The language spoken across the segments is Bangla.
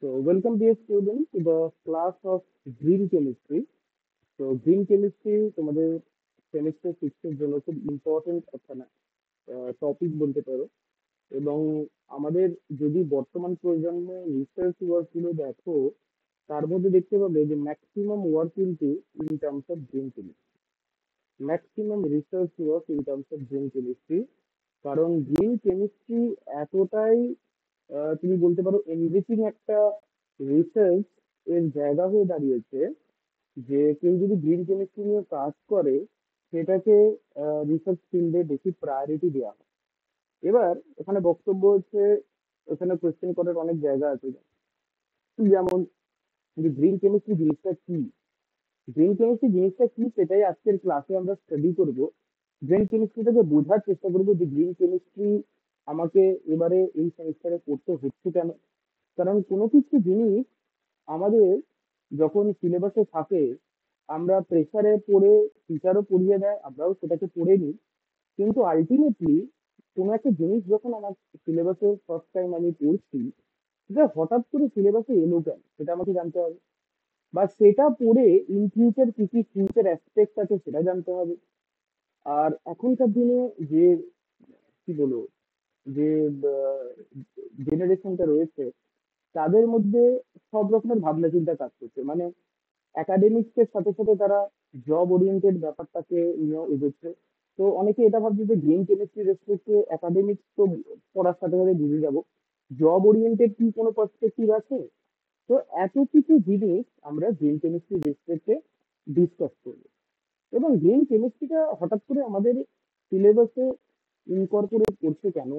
So, welcome dear students to the class of green chemistry. So, green chemistry তোমাদের সেমিস্টার সিক্সের জন্য খুব ইম্পর্টেন্ট একটা টপিক বলতে পারো। এবং আমাদের যদি বর্তমান প্রজন্মে রিসার্চ ওয়ার্ক গুলো দেখো, তার মধ্যে দেখতে পাবে যে ম্যাক্সিমাম ওয়ার্ক কিন্তু in terms of green chemistry. Maximum research work in terms of green chemistry. কারণ গ্রিন কেমিস্ট্রি এতটাই তুমি বলতে পারো এনরিচিং একটা রিসার্চ এর জায়গা হয়ে দাঁড়িয়েছে যে কেউ যদি গ্রিন কেমিস্ট্রি নিয়ে কাজ করে সেটাকে রিসার্চ ফিল্ডে বেশি প্রায়োরিটি দেওয়া হয়। এবার এখানে বক্তব্য হচ্ছে, এখানে কোয়েশ্চেন করার অনেক জায়গা আছে। যেমন যে গ্রিন কেমিস্ট্রি জিনিসটা কি, গ্রিন কেমিস্ট্রি জিনিসটা কি সেটাই আজকের ক্লাসে আমরা স্টাডি করব। গ্রিন কেমিস্ট্রিটাকে বোঝার চেষ্টা করবো যে গ্রিন কেমিস্ট্রি আমাকে এবারে এই সেমিস্টারে পড়তে হচ্ছে কেন। কারণ কোনো কিছু জিনিস আমাদের যখন সিলেবাসে থাকে, আমরা প্রেসারে পড়ে, টিচারও পড়িয়ে দেয়, আমরাও সেটাকে পড়ে নিই, কিন্তু আলটিমেটলি কোনো একটা জিনিস যখন আমার সিলেবাসে ফার্স্ট টাইম আমি পড়ছি, সেটা হঠাৎ করে সিলেবাসে এলো কেন সেটা আমাকে জানতে হবে। বা সেটা পড়ে ইন ফিউচার কি কি ফিউচার অ্যাসপেক্ট আছে সেটা জানতে হবে। আর এখনকার দিনে যে কি বলবো, যে জেনারেশনটা রয়েছে, তাদের মধ্যে সব রকমের ভাবনা চিন্তা কাজ করছে। মানে একাডেমিক্স এর সাথে সাথে তারা জব ওরিয়েন্টেড ব্যাপারটাকে নিয়েও এগোচ্ছে। তো অনেকে এটা ভাবছে যে গ্রিন কেমিস্ট্রি রেসপেক্টে একাডেমিক্স তো পড়ার সাথে সাথে বুঝে যাবো, জব ওরিয়েন্টেড কি কোনো পার্সপেক্টিভ আছে? তো এত কিছু জিনিস আমরা গ্রিন কেমিস্ট্রি রেসপেক্টে ডিসকাস করবো। এবং গ্রিন কেমিস্ট্রিটা হঠাৎ করে আমাদের সিলেবাসে ইনকর্পোরেট করছে কেন?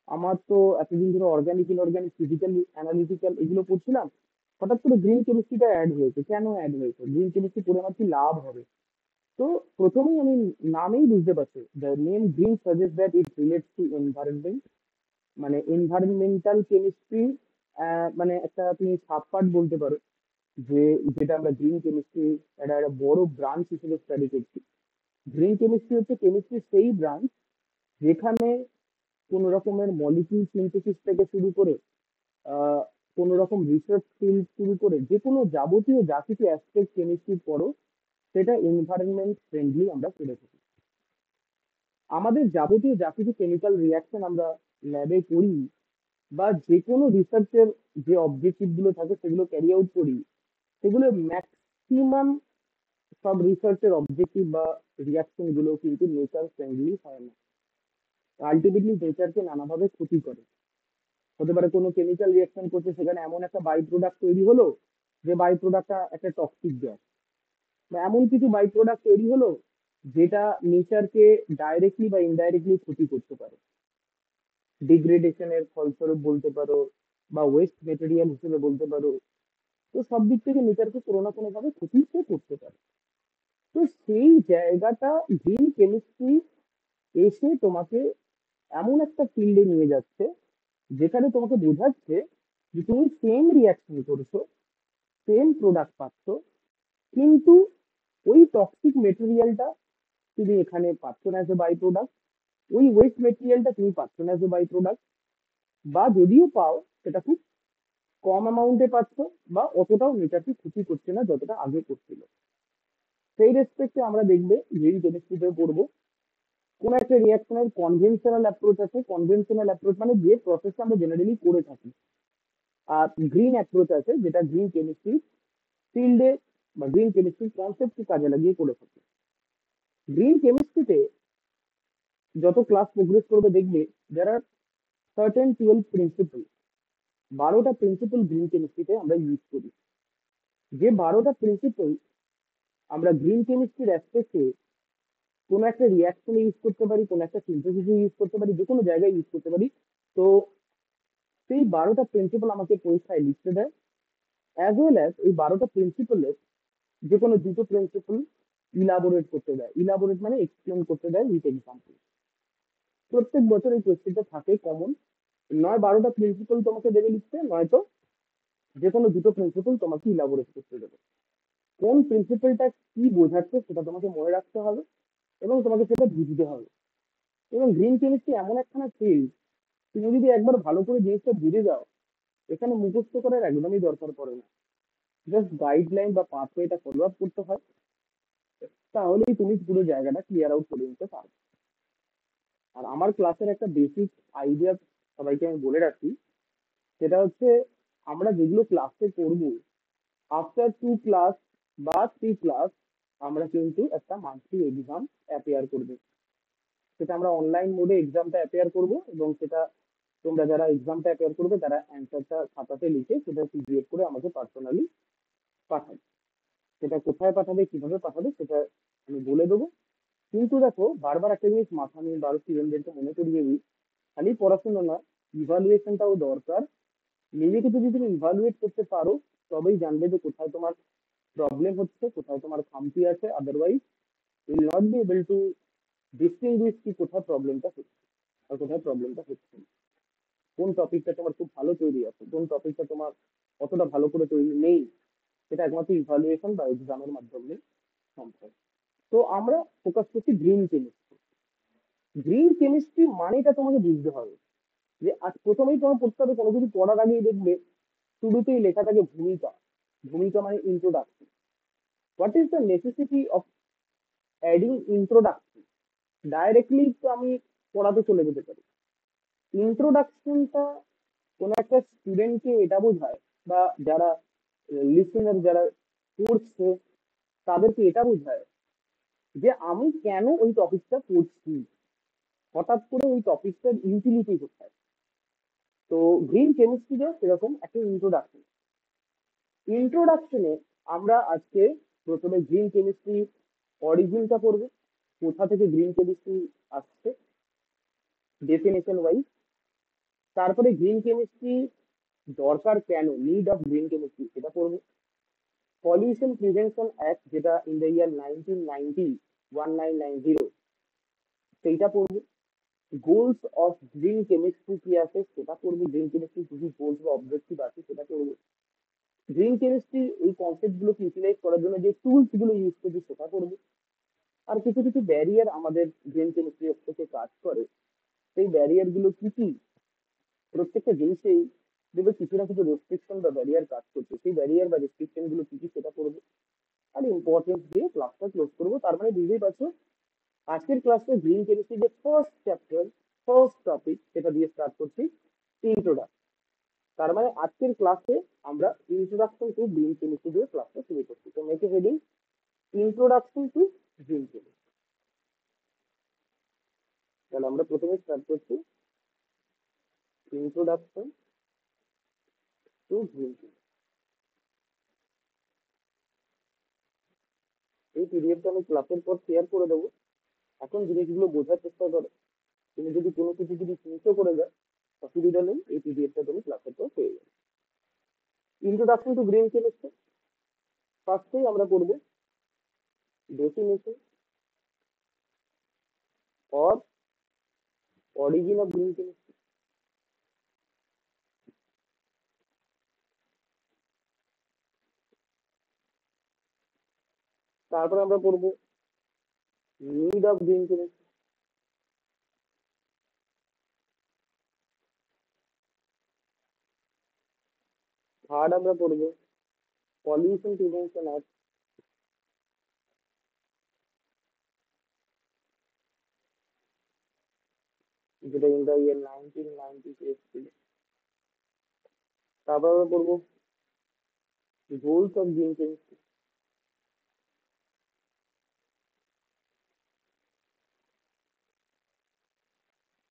আমার তো এতদিন ধরে অর্গানিক ইনঅর্গানিক ফিজিক্যাল অ্যানালিটিক্যাল এগুলো পড়ছিলাম, হঠাৎ করে গ্রিন কেমিস্ট্রিটা অ্যাড হয়েছে, কেন অ্যাড হয়েছে, গ্রিন কেমিস্ট্রি পড়ে আমার কি লাভ হবে? তো প্রথমেই আমি নামেই বুঝতে পারছি, the name green suggest that it relates to environment, মানে এনভায়রনমেন্টাল কেমিস্ট্রি। মানে একটা তুমি সাব পার্ট বলতে পারো, যে যেটা আমরা গ্রিন কেমিস্ট্রি একটা বড় ব্রাঞ্চ হিসেবে স্টাডি করছি। গ্রিন কেমিস্ট্রি হচ্ছে কেমিস্ট্রির সেই ব্রাঞ্চ যেখানে কোন রকমের মলিকিউল সিনথেসিস থেকে শুরু করে আহ কোন রকম রিসার্চ ফিল্ড শুরু করে যে কোনো যাবতীয় যা কিছু অ্যাসপেক্ট কেমিস্ট্রি পড়ো, সেটা এনভায়রনমেন্ট ফ্রেন্ডলি আমরা করে থাকি। আমাদের যাবতীয় যা কিছু কেমিক্যাল রিয়াকশন আমরা ল্যাবে করি, বা যে কোনো রিসার্চের যে অবজেক্টিভ গুলো থাকে সেগুলো ক্যারি আউট করি, সেগুলো ম্যাক্সিমাম সব রিসার্চের অবজেক্টিভ বা রিয়াকশন গুলো কিন্তু নেচার ফ্রেন্ডলি হয় না, আলটিমেটলি নেচারকে নানাভাবে ক্ষতি করে। হতে পারে কোনো কেমিক্যাল রিয়াকশন করছে, সেখানে এমন একটা বাই প্রোডাক্ট তৈরি হলো যে বাই প্রোডাক্টটা একটা টক্সিক গ্যাস, বা এমন কিছু বাই প্রোডাক্ট তৈরি হলো যেটা নেচারকে ডাইরেক্টলি বা ইনডাইরেক্টলি ক্ষতি করতে পারে, ডিগ্রেডেশনের ফলস্বরূপ বলতে পারো, বা ওয়েস্ট মেটেরিয়াল হিসেবে বলতে পারো। তো সব দিক থেকে নেচারকে কোনো না কোনো ভাবে ক্ষতি সে করতে পারে। তো সেই জায়গাটা গ্রিন কেমিস্ট্রি এসে তোমাকে এমন একটা ফিল্ডে নিয়ে যাচ্ছে যেখানে তোমাকে বোঝাচ্ছে যে তুমি সেম রিয়াকশন করছো, সেম প্রোডাক্ট পাচ্ছ, কিন্তু ওই টক্সিক মেটেরিয়ালটা তুমি এখানে পাচ্ছ না এজ এ বাই প্রোডাক্ট, ওই ওয়েস্ট মেটেরিয়ালটা তুমি পাচ্ছ না এজ এ বাই প্রোডাক্ট, বা যদিও পাও সেটা খুব কম অ্যামাউন্টে পাচ্ছ, বা অতটাও নেচারকে ক্ষতি করছে না যতটা আগে করছিল। সেই রেসপেক্টে আমরা দেখবে গ্রিন কেমিস্ট্রিতে পড়বো, কোন একটা রিয়াকশনের কনভেনশনাল অ্যাপ্রোচ আছে। কনভেনশনাল অ্যাপ্রোচ মানে যে প্রসেসটা আমরা জেনারেলি করে থাকি। আর গ্রিন অ্যাপ্রোচ আছে যেটা গ্রিন কেমিস্ট্রি ফিল্ডে বা গ্রিন কেমিস্ট্রির কনসেপ্টকে কাজে লাগিয়ে করে থাকে। গ্রিন কেমিস্ট্রিতে যত ক্লাস প্রোগ্রেস করবে দেখবে যারা সার্টেন 12 প্রিন্সিপল, 12টা প্রিন্সিপল গ্রিন কেমিস্ট্রিতে আমরা ইউজ করি। যে 12টা প্রিন্সিপল আমরা গ্রিন কেমিস্ট্রির অ্যাসপেক্টে কোনো একটা রিয়াকশনে ইউজ করতে পারি, কোনো একটা সিনথেসিসে ইউজ করতে পারি, যে কোনো জায়গায় ইউজ করতে পারি। তো সেই 12টা প্রিন্সিপল আমাকে পরীক্ষায় লিখতে দেয়, অ্যাজ ওয়েল অ্যাজ এই 12টা প্রিন্সিপলের যে কোনো দুটো প্রিন্সিপল ইলাবোরেট করতে দেয়। ইলাবোরেট মানে এক্সপ্লেন করতে দেয় উইথ এক্সাম্পল। প্রত্যেক বছর এই কোয়েশ্চেনটা থাকে কমন, নয় 12টা প্রিন্সিপল তোমাকে দেবে লিখতে, নয়তো যে কোনো দুটো প্রিন্সিপল তোমাকে ইলাবোরেট করতে দেবে। কোন প্রিন্সিপলটা কি বোঝাচ্ছে সেটা তোমাকে মনে রাখতে হবে এবং তোমাকে সেটা বুঝতে হবে। এবং গ্রিন কেমিস্ট্রি এমন একখানা ফিল্ড, তুমি যদি একবার ভালো করে জিনিসটা বুঝে যাও, এখানে মুখস্থ করার একদমই দরকার পড়ে না, জাস্ট গাইডলাইন বা পাথওয়েটা ফলো আপ করতে হয়, তাহলেই তুমি পুরো জায়গাটা ক্লিয়ার আউট করে নিতে পারবে। আর আমার ক্লাসের একটা বেসিক আইডিয়া সবাইকে আমি বলে রাখি, সেটা হচ্ছে আমরা যেগুলো ক্লাসে করবো, আফটার 2 ক্লাস বা 3 ক্লাস আমরা কিন্তু একটা মান্থলি এক্সাম অ্যাপিয়ার করবো। সেটা আমরা অনলাইন মোডে এক্সামটা অ্যাপিয়ার করব, এবং সেটা তোমরা যারা এক্সামটা অ্যাপিয়ার করবে তারা অ্যান্সারটা খাতাতে লিখে সেটা পিডিএফ করে আমাকে পার্সোনালি পাঠাবে। সেটা কোথায় পাঠাবে, কিভাবে পাঠাবে, সেটা আমি বলে দেবো। কিন্তু দেখো, বারবার একটা জিনিস মাথা নিয়ে বারো স্টুডেন্টদেরকে মনে করিয়ে দিই, খালি পড়াশোনা না, ইভালুয়েশনটাও দরকার। নিজেকে যদি তুমি ইভালুয়েট করতে পারো, তবেই জানবে যে কোথায় তোমার প্রবলেম হচ্ছে, কোথায় তোমার খামতি আছে। Otherwise will not be able to distinguished কি কোথায় প্রবলেমটা হচ্ছে আর কোথায় প্রবলেমটা হচ্ছে না। কোন টপিকটা তোমার খুব ভালো তৈরি আছে, কোন টপিকটা তোমার অতটা ভালো করে তৈরি নেই, সেটা একমাত্র ইভালুয়েশন বা এক্সামের মাধ্যমে সম্ভব। তো আমরা ফোকাস করছি গ্রিন কেমিস্ট্রি। গ্রিন কেমিস্ট্রি মানেটা তোমাকে বুঝতে হবে, যে আজ প্রথমেই তোমার পড়তে হবে, কোনো কিছু পড়ার আগেই দেখবে শুরুতেই লেখা থাকে ভূমিকা। ভূমিকা মানে introduction. What is the necessity of adding introduction? Directly তো আমি পড়াতে চলে যেতে পারি। ইন্ট্রোডাকশনটা কোনো একটা স্টুডেন্টকে এটা বোঝায়, বা যারা লিসেনার, যারা পড়ছে, তাদেরকে এটা বোঝায় যে আমি কেন ওই টপিকটা পড়ছি, হঠাৎ করে ওই টপিকটার ইউটিলিটি কোথায়। তো গ্রিন কেমিস্ট্রিটা সেরকম একটা ইন্ট্রোডাকশন। ইন্ট্রোডাকশনে আমরা আজকে প্রথমে গ্রিন কেমিস্ট্রি অরিজিনটা পড়বো, কোথা থেকে গ্রিন কেমিস্ট্রি আসছে ডেফিনেশন ওয়াইজ। তারপরে গ্রিন কেমিস্ট্রি দরকার কেন, নিড অফ গ্রিন কেমিস্ট্রি, সেটা পড়বো। পলিউশন প্রিভেনশন অ্যাক্ট, যেটা ইন দ্য ইয়ার 1990, 1990, সেইটা পড়বো। গোলস অফ গ্রিন কেমিস্ট্রি কি আছে সেটা পড়বো, গ্রিন কেমিস্ট্রি কি কি গোলস বা অবজেক্টিভ আছে সেটা পড়বো। গ্রিন কেমিস্ট্রি এই কনসেপ্ট গুলোকে ইউটিলাইজ করার জন্য যে টুলস গুলো ইউজ করছি সেটা পড়বো। আর কিছু কিছু ব্যারিয়ার আমাদের গ্রিন কেমিস্ট্রি থেকে কাজ করে, সেই ব্যারিয়ার গুলো কি কি, প্রত্যেকটা জিনিসেই দেখবে কিছু না কিছু রেস্ট্রিকশন বা ব্যারিয়ার কাজ করছে, সেই ব্যারিয়ার বা রেস্ট্রিকশন গুলো কি কি সেটা পড়বো। আর ইম্পর্টেন্স দিয়ে ক্লাসটা ক্লোজ করবো। তার মানে বুঝতেই পারছো, আজকের ক্লাসে গ্রিন কেমিস্ট্রি যে ফার্স্ট চ্যাপ্টার, ফার্স্ট টপিক, সেটা দিয়ে স্টার্ট করছি, ইন্ট্রোডাকশন। তার মানে আজকের ক্লাসে আমরা ইন্ট্রোডাকশন টু গ্রিন কেমিস্ট্রি দিয়ে ক্লাসটা শুরু করছি। তো make heading introduction to green chemistry. তাহলে আমরা প্রথমে স্টার্ট করছি ইন্ট্রোডাকশন টু গ্রিন কেমিস্ট্রি। এই পিডিএফটা আমি ক্লাসের পর শেয়ার করে দেবো। এখন জিনিসগুলো বোঝার চেষ্টা করো। তুমি যদি কোনো কিছু যদি চিন্তা করে যাও, অসুবিধা নেই, এই পিডিএফটা তুমি ক্লাসের পর পেয়ে যাবে। ইন্ট্রোডাকশন টু গ্রিন কেমিস্ট্রি, ফার্স্টেই আমরা করবো definition or origin of green chemistry. তারপরে আমরা করবো need of green chemistry. Third আমরা করবো পলিউশন প্রিভেনশন অ্যাক্ট, যেটা ইন দ্য ইয়ার 1990 এসেছিল। তারপর আমরা করবো গোলস অফ গ্রিন কেমিস্ট্রি।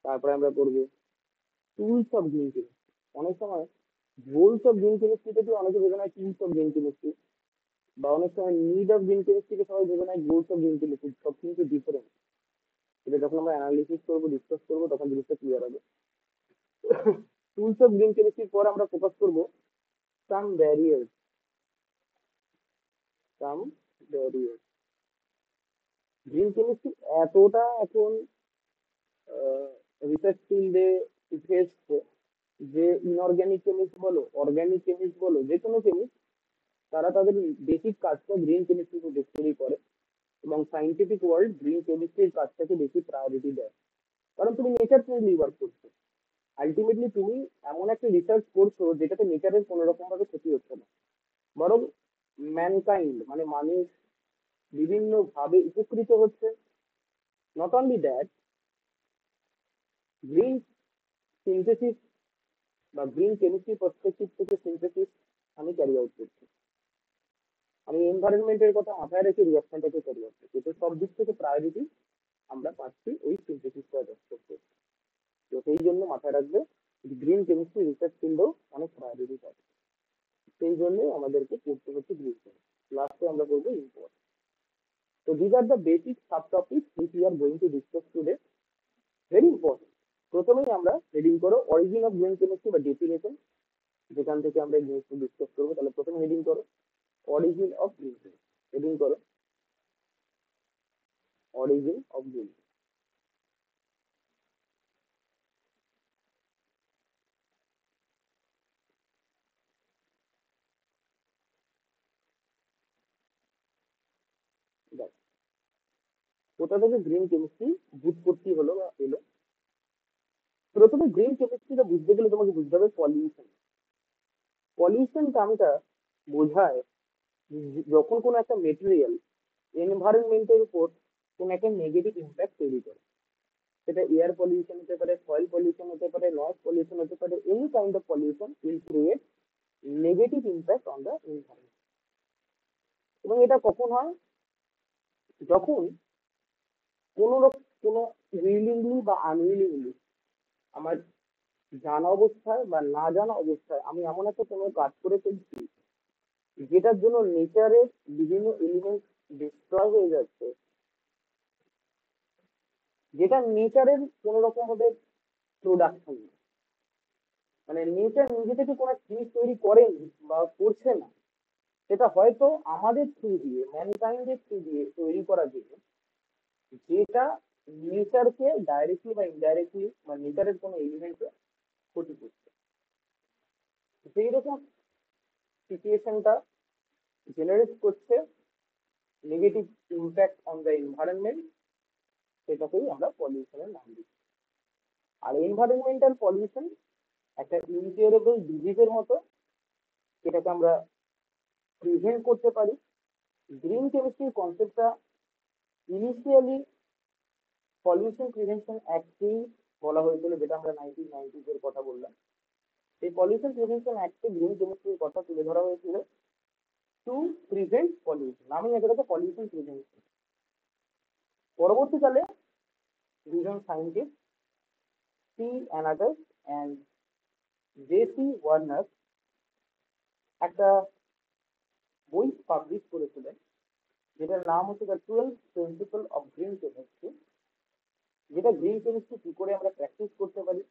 তারপরে আমরা করবো টুলস অফ গ্রিন কেমিস্ট্রি। অনেক সময় গোলস অফ গ্রিন কেমিস্ট্রি থেকে অনেকে ভেবে নেয় টুলস অফ গ্রিন কেমিস্ট্রি, বা অনেক সময় নিড অফ গ্রিন কেমিস্ট্রিকে সবাই ভেবে নেয় গোলস অফ গ্রিন কেমিস্ট্রি। সব কিন্তু ডিফারেন্ট। এটা যখন আমরা অ্যানালিসিস করবো, ডিসকাস করবো, তখন জিনিসটা ক্লিয়ার হবে। টুলস অফ গ্রিন কেমিস্ট্রির পর আমরা ফোকাস করবো সাম ব্যারিয়ার, সাম ব্যারিয়ার। গ্রিন কেমিস্ট্রি এতটা এখন রিসার্চ ফিল্ডে উঠে এসছে যে ইনঅর্গ্যানিক কেমিস্ট বলো, অর্গ্যানিক কেমিস্ট বলো, যে কোনো কেমিস্ট, তারা তাদের বেসিক কাজটা গ্রিন কেমিস্ট্রিকে বেস করেই করে। এবং সাইন্টিফিক ওয়ার্ল্ড গ্রিন কেমিস্ট্রির কাজটাকে বেশি প্রায়োরিটি দেয়, কারণ তুমি নেচার ফ্রেন্ডলি ওয়ার্ক করছো। আলটিমেটলি তুমি এমন একটা রিসার্চ করছো যেটাতে নেচারের কোনো রকম ভাবে ক্ষতি হচ্ছে না, বরং ম্যানকাইন্ড মানে মানুষ বিভিন্ন ভাবে উপকৃত হচ্ছে। Not only that, green synthesis বা গ্রিন কেমিস্ট্রি পার্সপেক্টিভ থেকে সিনথেসিস আমি ক্যারি আউট করছি। আমি এনভায়রনমেন্টের কথা মাথায় রেখে রিয়াকশনটাকে ক্যারি আউট করছি, তো সব দিক থেকে প্রায়োরিটি আমরা পাচ্ছি ওই সিনথেসিসটা করতে। তো সেই জন্য মাথায় রাখবে গ্রিন কেমিস্ট্রি রিসার্চ ফিল্ডেও অনেক প্রায়োরিটি পাবে। সেই জন্যই আমাদেরকে পড়তে হচ্ছে গ্রিন কেমিস্ট্রি। লাস্টে আমরা করবো ইম্পর্ট। তো these are the basic subtopics which we are going to discuss today. Very important. প্রথমেই আমরা হেডিং করো অরিজিন অফ গ্রিন কেমিস্ট্রি বা ডেফিনেশন, যেখান থেকে আমরা এই জিনিসটা ডিসকাস করবো। তাহলে প্রথমে হেডিং করো origin of green chemistry, heading করো অরিজিন অফ গ্রিন। কোথা থেকে গ্রিন কেমিস্ট্রি বুৎপত্তি হলো বা এলো? প্রথমে গ্রিন কেমিস্ট্রিটা বুঝতে গেলে তোমাকে বুঝতে হবে পলিউশন। পলিউশন টার্মটা বোঝায় যখন কোনো একটা মেটেরিয়াল এনভায়রনমেন্টের উপর কোনো একটা নেগেটিভ ইম্প্যাক্ট তৈরি করে। সেটা এয়ার পলিউশন হতে পারে, সয়েল পলিউশন হতে পারে, নয়েজ পলিউশন হতে পারে, any kind of pollution will create negative impact on the environment. এবং এটা কখন হয়? যখন কোনো উইলিংলি বা আনউইলিংলি, আমার জানা অবস্থায় বা না জানা অবস্থায় আমি এমন একটা কোনো কাজ করে ফেলছি যেটার জন্য নেচারের বিভিন্ন এলিমেন্ট ডিস্ট্রয় হয়ে যাচ্ছে, যেটা নেচারের কোনো রকম ভাবে প্রোডাকশন, মানে নেচার নিজে থেকে কোনো একটা জিনিস তৈরি করেনি বা করছে না, সেটা হয়তো আমাদের থ্রু দিয়ে, ম্যানকাইন্ডের থ্রু দিয়ে তৈরি করা জিনিস, যেটা নেচারকে ডাইরেক্টলি বা ইনডাইরেক্টলি বা নেচারের কোনো এলিমেন্টকে ক্ষতি করছে। সেই রকম সিচুয়েশনটা জেনারেট করছে negative impact on the environment, সেটাকেই আমরা পলিউশনের নাম দিচ্ছি। আর এনভায়রনমেন্টাল পলিউশন একটা ইনকিউরেবল ডিজিজের মতো, যেটাকে আমরা প্রিভেন্ট করতে পারি। গ্রিন কেমিস্ট্রির কনসেপ্টটা ইনিশিয়ালি পলিউশন প্রিভেনশন অ্যাক্টেই বলা হয়েছিল, যেটা আমরা 1990s এর কথা বললাম। এই পলিউশন প্রিভেনশন অ্যাক্টে গ্রিন কেমিস্ট্রির কথা তুলে ধরা হয়েছিল টু প্রিভেন্ট পলিউশন। আমি এটাকে পলিউশন প্রিভেনশন। পরবর্তীকালে দুজন scientist C Anastas and J C. Warner একটা বই পাবলিশ করেছিলেন, যেটার নাম হচ্ছে the 12 principle of green chemistry. যেটা গ্রিন কেমিস্ট্রি কি করে আমরা প্র্যাকটিস করতে পারি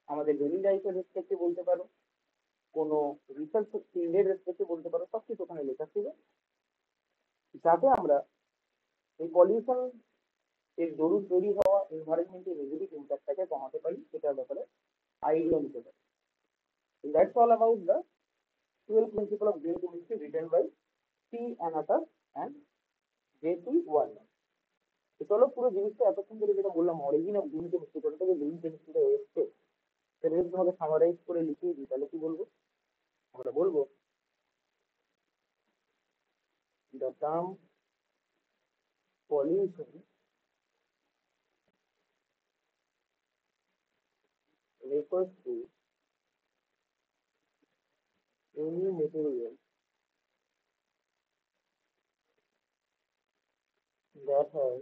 আমাদের ডেইলি লাইফের রেসপেক্টে বলতে পারো, কোনো রিসার্চ ফিল্ডের রেসপেক্টে বলতে পারো, সবকিছু ওখানে লেখা ছিল, যাতে আমরা এই পলিউশন এর দরুন তৈরি হওয়া এনভায়রনমেন্টের নেগেটিভ ইম্প্যাক্টটাকে কমাতে পারি, সেটার ব্যাপারে আইডিয়া নিতে পারি। That's all about the 12 principle of green chemistry written by C Anastas and J C. Warner. তো চলো পুরো জিনিসটা এতক্ষণ ধরে যেটা বললাম অরিজিন অফ গ্রিন কেমিস্ট্রি, কোথা থেকে গ্রিন কেমিস্ট্রিটা এসছে, সেটা যদি তোমাকে সামারাইজ করে লিখিয়ে দিই তাহলে কি বলবো? আমরা বলবো the term pollution refers to any material that has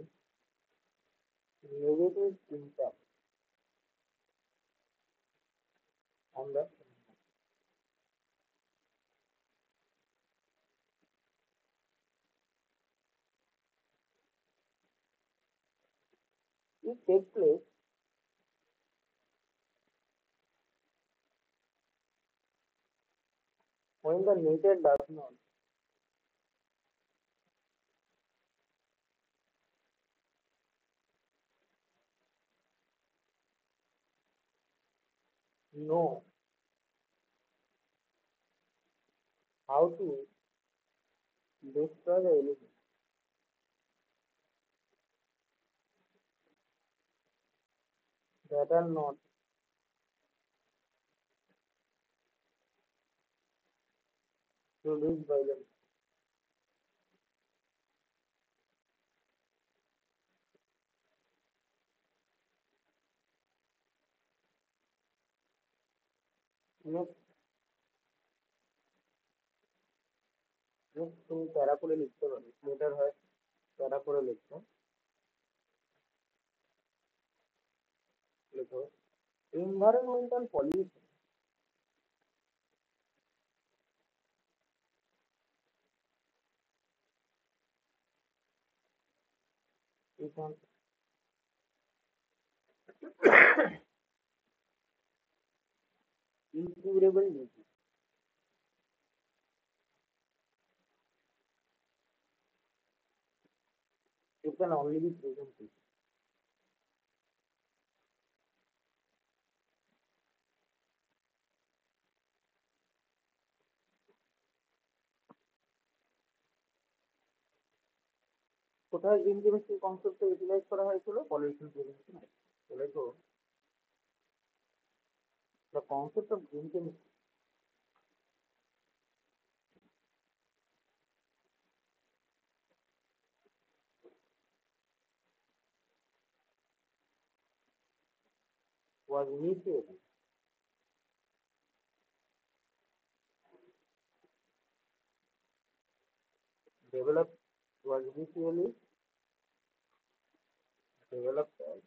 negative impact on the, it takes place when the nature does not know how to destroy the elements that are not produced by them. Next, তুমি প্যারা করে লিখতে পারো, লেটার হয় প্যারা করে লিখতে। লিখো environmental pollution is an incurable disease. It can only be prevented. কোথায় গ্রিন কেমিস্ট্রি কনসেপ্টটা ইউটিলাইজ করা হয়েছিল? Pollution prevention. তাহলে তো the concept of green chemistry was initially developed was initially developed as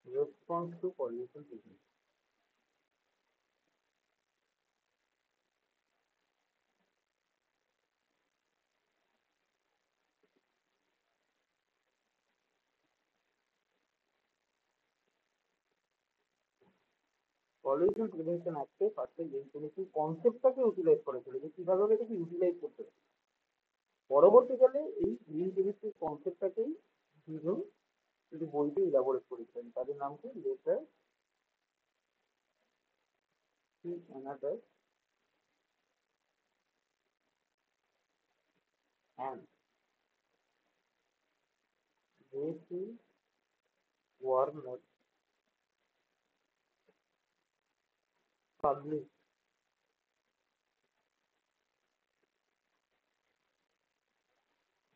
response to pollution prevention. Pollution prevention অ্যাক্টে ফার্স্টে গ্রিন কেমিস্ট্রি কনসেপ্টটাকে ইউটিলাইজ করেছিল, যে কিভাবে এটাকে ইউটিলাইজ করতে হবে। পরবর্তীকালে এই গ্রিন কেমিস্ট্রির কনসেপ্টটাকেই দুজন কিন্তু বইতে ইলাবোরেট করেছিলেন, তাদের নাম কি? লেটার Anastas and JC Warner publish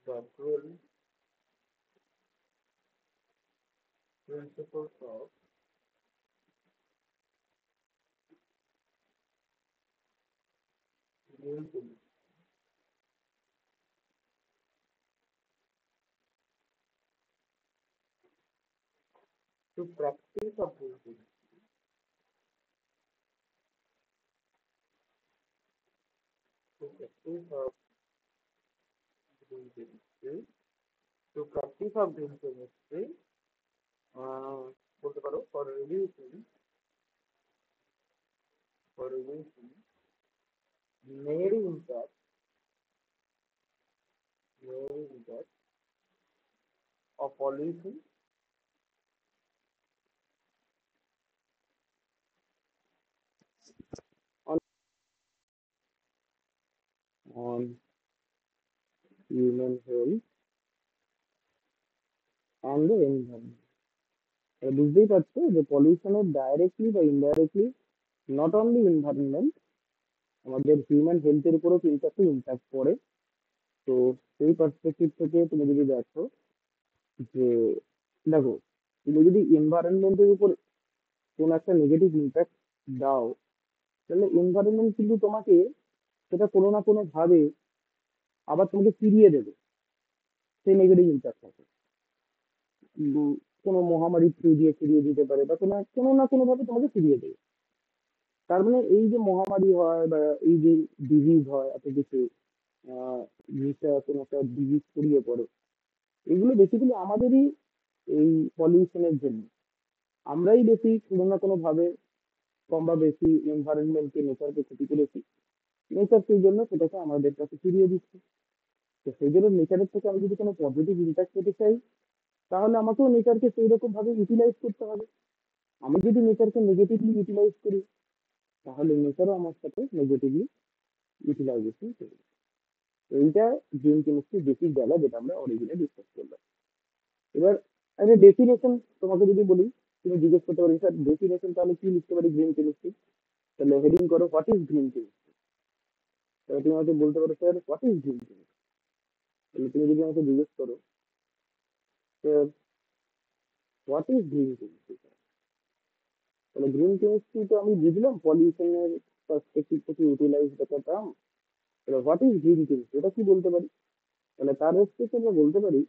the 12 principles of green chemistry to practice of green chemistry. To practice of green chemistry, to practice of green chemistry, বলতে পারো for reducing mere impact of pollution on human health and the environment. বুঝতেই পারছো যে পলিউশনের ডাইরেক্টলি বা ইনডাইরেক্টলি নট অনলি এনভায়রনমেন্ট, আমাদের হিউম্যান হেলথের উপরও কিন্তু একটা ইম্প্যাক্ট পড়ে। তো সেই পার্সপেক্টিভ থেকে তুমি যদি দেখো যে, দেখো, তুমি যদি এনভায়রনমেন্টের উপর কোন একটা নেগেটিভ ইম্প্যাক্ট দাও, তাহলে এনভায়রনমেন্ট কিন্তু তোমাকে সেটা কোনো না কোনো ভাবে আবার তোমাকে ফিরিয়ে দেবে সেই নেগেটিভ ইম্প্যাক্টটাকে। উম, কোনো মহামারী থ্রু দিয়ে ফিরিয়ে দিতে পারে, বা কোনো কোনো না কোনো ভাবে তোমাকে ফিরিয়ে দেবে। তার মানে এই যে মহামারী হয় বা এই যে ডিজিজ হয়, এত কিছু জিনিসটা কোনো একটা ডিজিজ ছড়িয়ে পড়ে, এগুলো বেসিক্যালি আমাদেরই এই পলিউশনের জন্য। আমরাই বেশি কোনো না কোনো ভাবে কম বা বেশি এনভায়রনমেন্টকে, নেচারকে ক্ষতি করেছি। নেচার সেই জন্য সেটাকে আমাদের কাছে ফিরিয়ে দিচ্ছে। তো সেই জন্য নেচারের থেকে আমি যদি কোনো পজিটিভ ইম্প্যাক্ট পেতে চাই, তাহলে আমাকেও নেচারকে সেই রকম ভাবে ইউটিলাইজ করতে হবে। আমি যদি নেচারকে নেগেটিভলি ইউটিলাইজ করি, তাহলে নেচারও আমার সাথে নেগেটিভলি ইউটিলাইজেশন করবে। এইটা গ্রিন কেমিস্ট্রি বেসিক গেল, যেটা আমরা অরিজিনে ডিসকাস করলাম। এবার একটা ডেফিনেশন তোমাকে যদি বলি, তুমি জিজ্ঞেস করতে পারি স্যার ডেফিনেশন তাহলে কি লিখতে পারি গ্রিন কেমিস্ট্রি, তাহলে হেডিং করো হোয়াট ইজ গ্রিন কেমিস্ট্রি। তাহলে তুমি আমাকে বলতে পারো sir what is green chemistry. তাহলে তুমি যদি আমাকে জিজ্ঞেস করো sir what is green chemistry, তাহলে গ্রিন কেমিস্ট্রি তো আমি বুঝলাম পলিউশনের পার্সপেক্টিভ থেকে ইউটিলাইজ একটা টার্ম। তাহলে হোয়াট ইজ গ্রিন কেমিস্ট্রি এটা কি বলতে পারি? তাহলে তার রেসপেক্টে আমরা বলতে পারি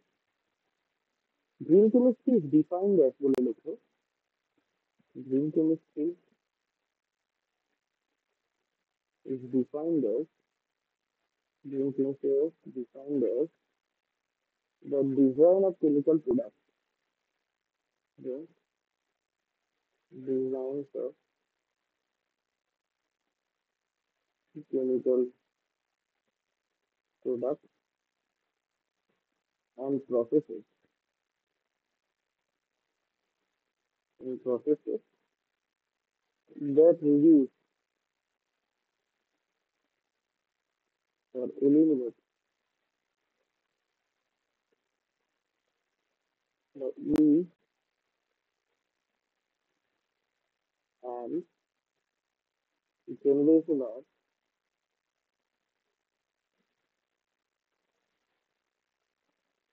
green chemistry is defined as, বলে লেখো green chemistry is defined as green chemistry is defined as the design of chemical products, the designs of chemical products and processes that reduce or eliminate the use and generation of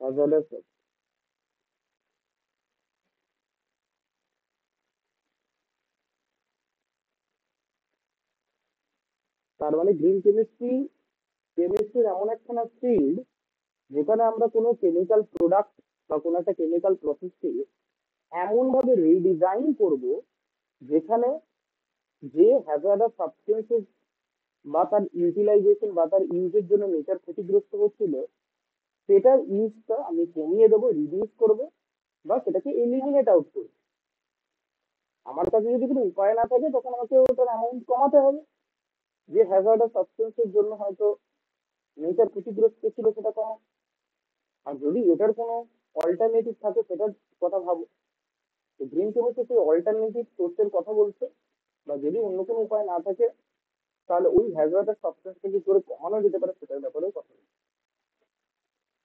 hazardous substances. তার মানে গ্রিন কেমিস্ট্রির এমন একখানা ফিল্ড যেখানে আমরা কোনো কেমিক্যাল প্রোডাক্ট বা কোনো একটা কেমিক্যাল প্রসেসকে এমন ভাবে রিডিজাইন করব যেখানে যে হ্যাজার্ডাস সাবস্টেন্সেস বা তার ইউটিলাইজেশন বা তার ইউজের জন্য নেচার ক্ষতিগ্রস্ত হচ্ছিল সেটার ইউজটা আমি কমিয়ে দেবো, রিডিউস করবো বা সেটাকে এলিমিনেট আউট করবো। আমার কাছে যদি কোনো উপায় না থাকে তখন আমাকে ওটার অ্যামাউন্ট কমাতে হবে, যে হ্যাজার্ডাস সাবস্টেন্সের জন্য হয়তো নেচার ক্ষতিগ্রস্ত ছিল সেটা কমা। আর যদি এটার কোনো অল্টারনেটিভ থাকে সেটার কথা ভাবো। তো গ্রিন কেমিস্ট্রি সেই অল্টারনেটিভ সোর্সের কথা বলছে, বা যদি অন্য কোনো উপায় না থাকে তাহলে ওই হ্যাজার্ডাস সাবস্টেন্সকে কি করে কমানো যেতে পারে সেটার ব্যাপারেও কথা বলছে।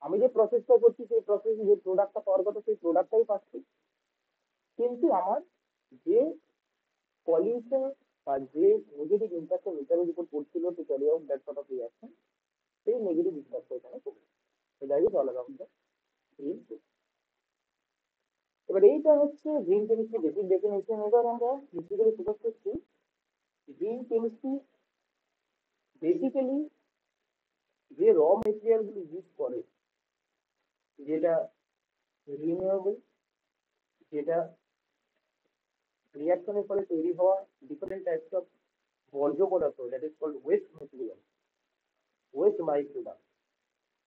আমি যে প্রসেসটা করছি সেই প্রসেস যে প্রোডাক্টটা পাওয়ার কথা সেই প্রোডাক্টটাই পাচ্ছি, কিন্তু আমার যে পলিউশন বা যে নেগেটিভ ইম্প্যাক্টটা নেচারের উপর পড়ছিল to carry out that sort of reaction, সেই নেগেটিভ ইম্প্যাক্টটা এখানে পড়বে। তো that is all about the green chemistry. এবার এইটা হচ্ছে গ্রিন কেমিস্ট্রি বেসিক ডেফিনেশন। এবার আমরা বেসিক্যালি ফোকাস করছি গ্রিন কেমিস্ট্রি বেসিক্যালি যে র মেটেরিয়াল গুলো ইউজ করে, যেটা রিনিউয়েবল, যেটা রিয়াকশনের ফলে তৈরি হওয়া ডিফারেন্ট টাইপস অফ বর্জ্য পদার্থ, that is called waste material, waste by product,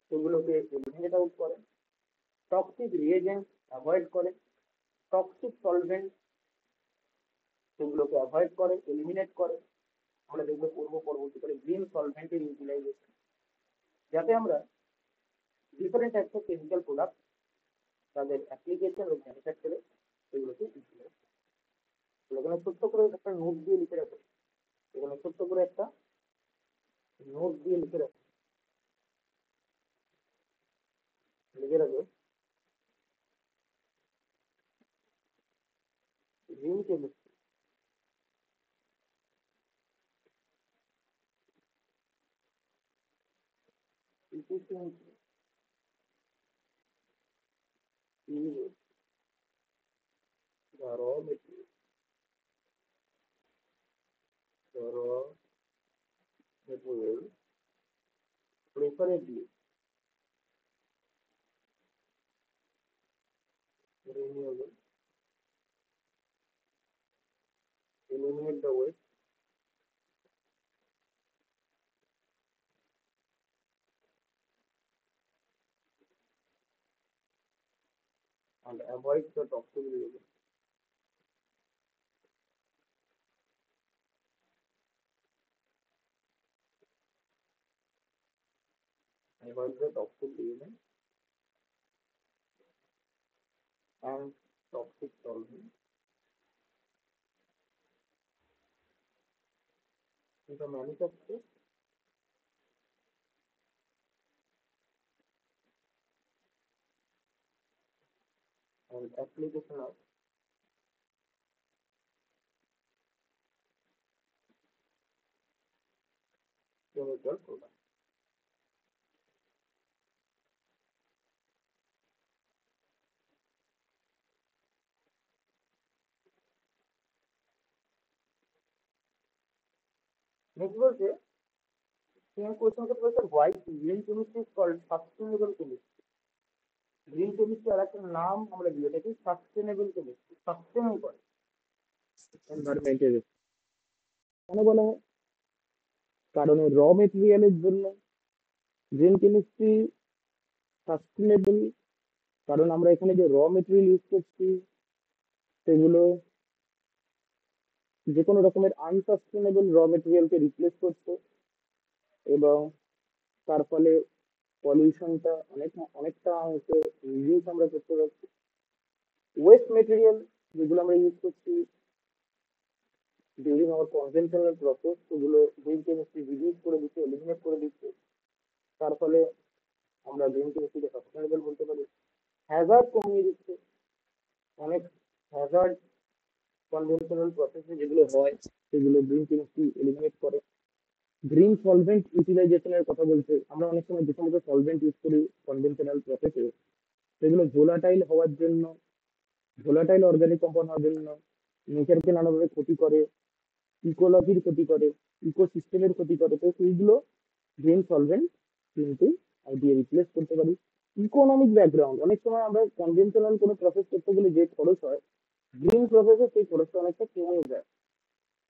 সেগুলোকে এলিমিনেট আউট করে, টক্সিক রিয়েজেন্ট অ্যাভয়েড করে, টক্সিক সলভেন্ট সেগুলোকে অ্যাভয়েড করে, এলিমিনেট করে। আমরা যেগুলো করবো পরবর্তীকালে গ্রিন সলভেন্টের ইউটিলাইজেশন, যাতে আমরা different types of chemical product তাদের অ্যাপ্লিকেশন এবং ম্যানুফ্যাকচারে সেগুলোকে ইউটিলাইজ। এখানে ছোট্ট করে একটা নোট দিয়ে লিখে রাখো, এখানে ছোট্ট করে একটা নোট দিয়ে লিখে রাখো, লিখে রাখো green chemistry efficiently uses the raw material, the raw material preferably renewable, eliminate the waste, and avoid the toxic reagent. Avoid the toxic reagent and toxic solvent in the manufacture and application of chemical product. Next বলছে same question কে বলছে why green chemistry is called sustainable chemistry. Green chemistry আর একটা নাম আমরা দিয়ে থাকি সাস্টেনেবল কেমিস্ট্রি, সাস্টেন করে এনভায়রনমেন্টের। কেন বলা হয়? কারণ র মেটেরিয়ালের জন্য গ্রিন কেমিস্ট্রি সাস্টেনেবল, কারণ আমরা এখানে যে র মেটেরিয়াল ইউজ করছি সেগুলো যে কোনো রকমের আনসাস্টেনেবল র মেটেরিয়ালকে রিপ্লেস করছে, এবং তার ফলে পলিউশনটা অনেকটা অংশে রিডিউস আমরা করতে পারছি। ওয়েস্ট মেটেরিয়াল যেগুলো আমরা ইউজ করছি ডিউরিং আওয়ার কনভেনশনাল প্রসেস, সেগুলো গ্রিন কেমিস্ট্রি রিডিউস করে দিচ্ছে, এলিমিনেট করে দিচ্ছে। তার ফলে আমরা গ্রিন কেমিস্ট্রিকে সাস্টেনেবল বলতে পারি। হ্যাজার্ড কমিয়ে দিচ্ছে, অনেক হ্যাজার্ড কনভেনশনাল প্রসেসে যেগুলো হয় সেগুলো গ্রিন কেমিস্ট্রি এলিমিনেট করে। গ্রিন সলভেন্ট ইউটিলাইজেশনের কথা বলছে, আমরা অনেক সময় যে সমস্ত সলভেন্ট ইউজ করি কনভেনশনাল প্রসেসে সেগুলো ভোলাটাইল হওয়ার জন্য, ভোলাটাইল অর্গানিক কম্পাউন্ড হওয়ার জন্য নেচারকে নানাভাবে ক্ষতি করে, ইকোলজির ক্ষতি করে, ইকোসিস্টেমের ক্ষতি করে। তো সেইগুলো গ্রিন সলভেন্ট কিন্তু দিয়ে রিপ্লেস করতে পারি। ইকোনমিক ব্যাকগ্রাউন্ড, অনেক সময় আমরা কনভেনশনাল কোনো প্রসেস করতে গেলে যে খরচ হয় গ্রিন প্রসেসে সেই খরচটা অনেকটা কমে যায়।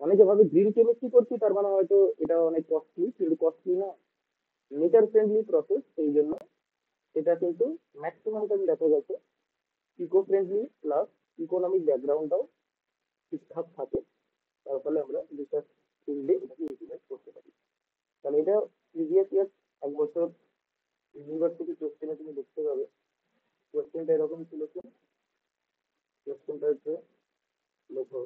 অনেকে ভাবে গ্রিন কেমিস্ট্রি করছি তার মানে হয়তো এটা অনেক কস্টলি, কিন্তু কস্টলি না, নেচার ফ্রেন্ডলি প্রসেস, সেই জন্য এটা কিন্তু ম্যাক্সিমাম টাইম দেখা গেছে ইকো ফ্রেন্ডলি প্লাস ইকোনমিক ব্যাকগ্রাউন্ডটাও ঠিকঠাক থাকে। তার ফলে আমরা রিসার্চ ফিল্ডে এটাকে ইউটিলাইজ করতে পারি। তাহলে এটা প্রিভিয়াস ইয়ার এক বছর ইউনিভার্সিটি কোশ্চেনে তুমি দেখতে পাবে। কোশ্চেনটা এরকম ছিল কি, কোশ্চেনটা হচ্ছে লেখো,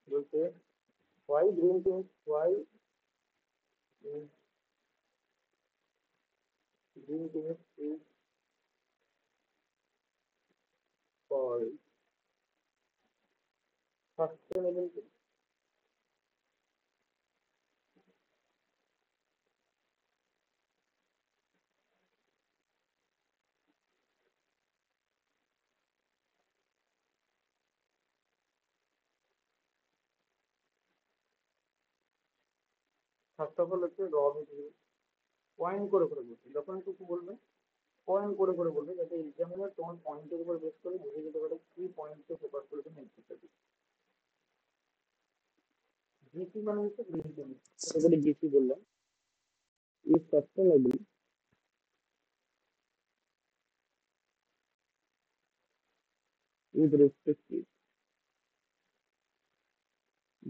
বলছে why green chemistry, why green chemistry is called sustainable chemistry. First of all হচ্ছে র মেটেরিয়াল, পয়েন্ট করে করে বলছি, যখন কিছু বলবে পয়েন্ট করে করে বলবে যাতে এক্সামিনার তোমার পয়েন্টের উপর বেস করে বুঝে যেতে পারে কি পয়েন্টকে ফোকাস করে তুমি অ্যান্সারটা দিচ্ছ। জিসি মানে হচ্ছে গ্রিন কেমিস্ট্রি, ছোট করে জিসি বললাম, is sustainable with respect to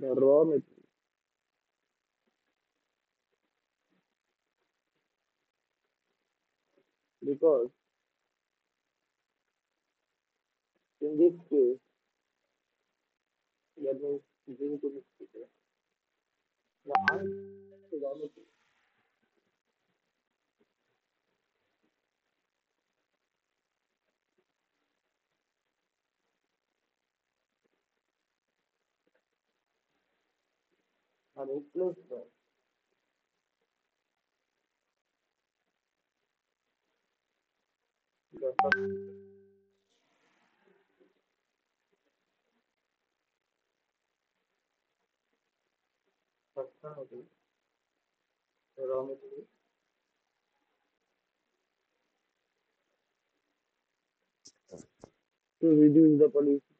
the raw material, because in this case that means green chemistry, the raw material are replaced by the sustainable raw material to reduce the pollution.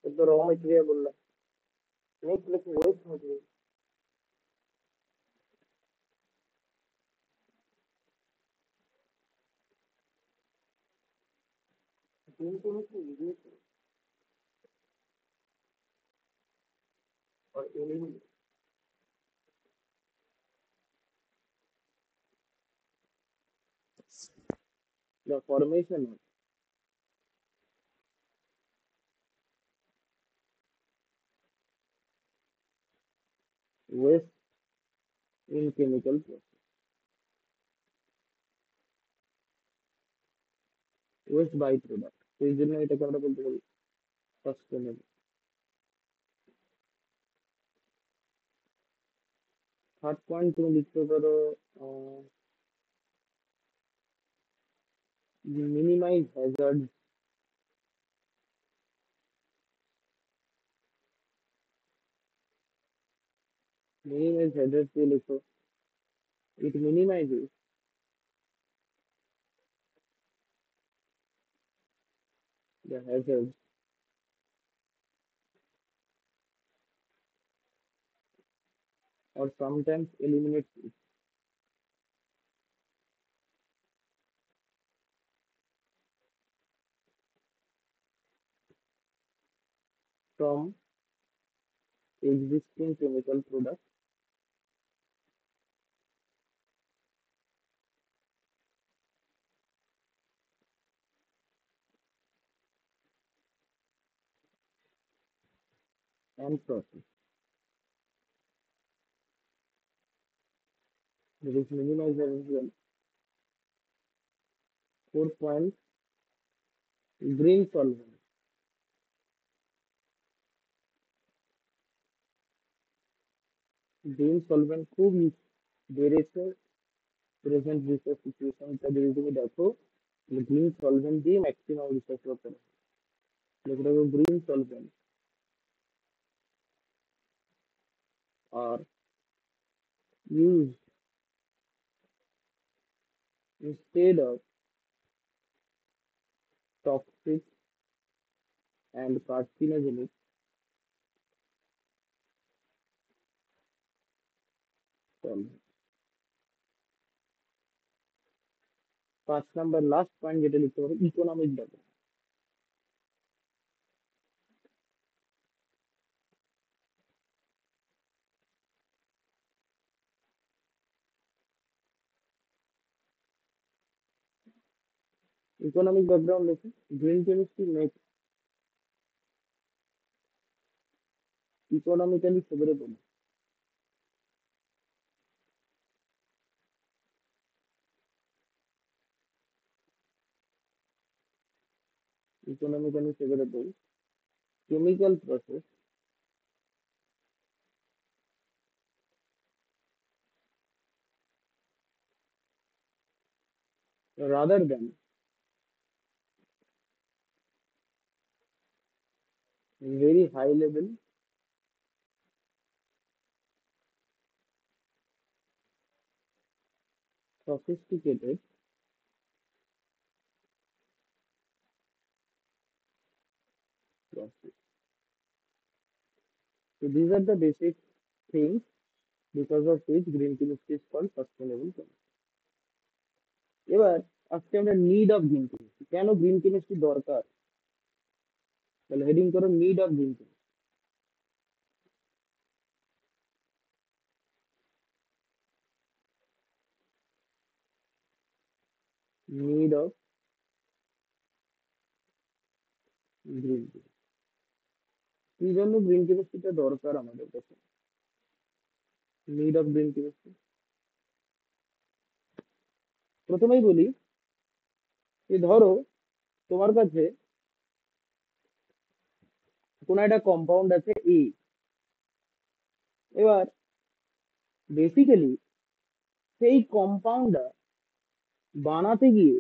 तो रॉ मटेरियल बोल रहा है, नेक्स्ट लेकिन waste material, green chemistry reduce और eliminate the formation of waste in chemical process, waste byproduct. সেই জন্য এটাকে আমরা বলতে পারি সাস্টেনেবল। থার্ড পয়েন্ট তুমি লিখতে পারো মিনিমাইজ হ্যাজার্ড। মিনিমাইজ হ্যাজার্ড দিয়ে লেখো, ইট মিনিমাইজেস the hazards or sometimes eliminates it from existing chemical products and process. There is minimizer as well. Fourth point, green solvent. Green solvent খুব বেড়েছে প্রেজেন্ট রিসার্চ সিচুয়েশনটা যদি তুমি দেখো, গ্রিন সলভেন্ট দিয়ে ম্যাক্সিমাম রিসার্চ করতে হবে। যেটা green solvent are used instead of toxic and carcinogenic solvent. 5 number last point যেটা লিখতে পারো, ইকোনমিক ডেভেলপমেন্ট। ইকোনমিক ব্যাকগ্রাউন্ড লেখো, green chemistry make economically favourable. Economically favorable chemical process rather than very high level sophisticated process. So these are the basic things because of which green chemistry is called sustainable chemistry. এবার আজকে আমরা নিড অফ গ্রিন কেমিস্ট্রি, কেন গ্রিন কেমিস্ট্রি দরকার, তাহলে হেডিং করো need of green chemistry. Need of green chemistry, কি জন্য গ্রিন কেমিস্ট্রিটা দরকার আমাদের কাছে। নিড অফ গ্রিন কেমিস্ট্রি প্রথমেই বলি যে ধরো তোমার কাছে কোনো একটা কম্পাউন্ড আছে এ, এবার বেসিক্যালি সেই কম্পাউন্ডটা বানাতে গিয়ে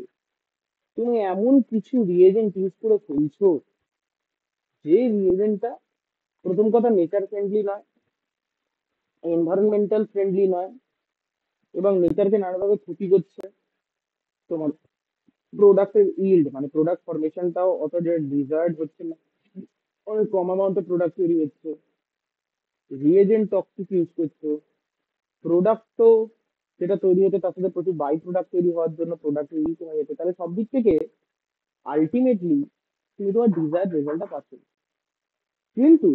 তুমি এমন কিছু রিয়েজেন্ট ইউজ করে ফেলছো যে রিয়েজেন্টটা প্রথম কথা নেচার ফ্রেন্ডলি নয়, এনভায়রনমেন্টাল ফ্রেন্ডলি নয়, এবং নেচারকে নানাভাবে ক্ষতি করছে। তোমার প্রোডাক্টের ইল্ড মানে প্রোডাক্ট ফরমেশনটাও অত যে ডিজায়ার্ড হচ্ছে না, অনেক কম অ্যামাউন্টে প্রোডাক্ট তৈরি হচ্ছে, রিয়েজেন্ট টক্সিক ইউজ করছো, প্রোডাক্টও যেটা তৈরি হচ্ছে তার সাথে প্রচুর বাই প্রোডাক্ট তৈরি হওয়ার জন্য প্রোডাক্ট ইউজ হয়ে যেতে, তাহলে সব দিক থেকে আলটিমেটলি তুমি তোমার ডিজায়ার্ড রেজাল্টটা পাচ্ছ না। কিন্তু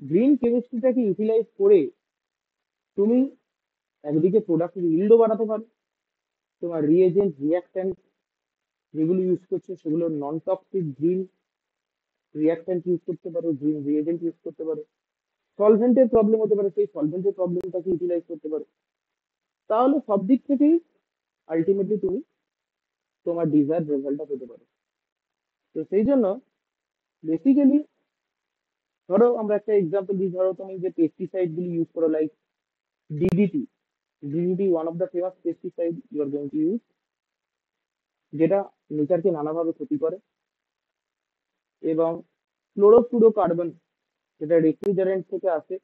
গ্রিন কেমিস্ট্রিটাকে ইউটিলাইজ করে তুমি একদিকে প্রোডাক্টের ইল্ডও বাড়াতে পারো, তোমার রিয়েজেন্ট রিয়াক্ট্যান্ট যেগুলো ইউজ করছো সেগুলো non toxic green reactant use করতে পারো, গ্রিন রিয়েজেন্ট ইউজ করতে পারো, সলভেন্টের প্রবলেম হতে পারে সেই সলভেন্টের প্রবলেমটাকে ইউটিলাইজ করতে পারো। তাহলে সব দিক থেকেই আলটিমেটলি তুমি তোমার ডিজায়ার্ড রেজাল্টটা পেতে পারো। তো সেই জন্য বেসিক্যালি ধরো আমরা একটা এক্সাম্পল দিই, ধরো তুমি যে পেস্টিসাইড গুলি ইউজ করো like DDT. DDT one of the famous pesticide you are going to use, যেটা নেচারকে নানাভাবে ক্ষতি করে। এবং ক্লোরোফ্লুরোকার্বন, যেটা রেফ্রিজারেন্ট থেকে আসে,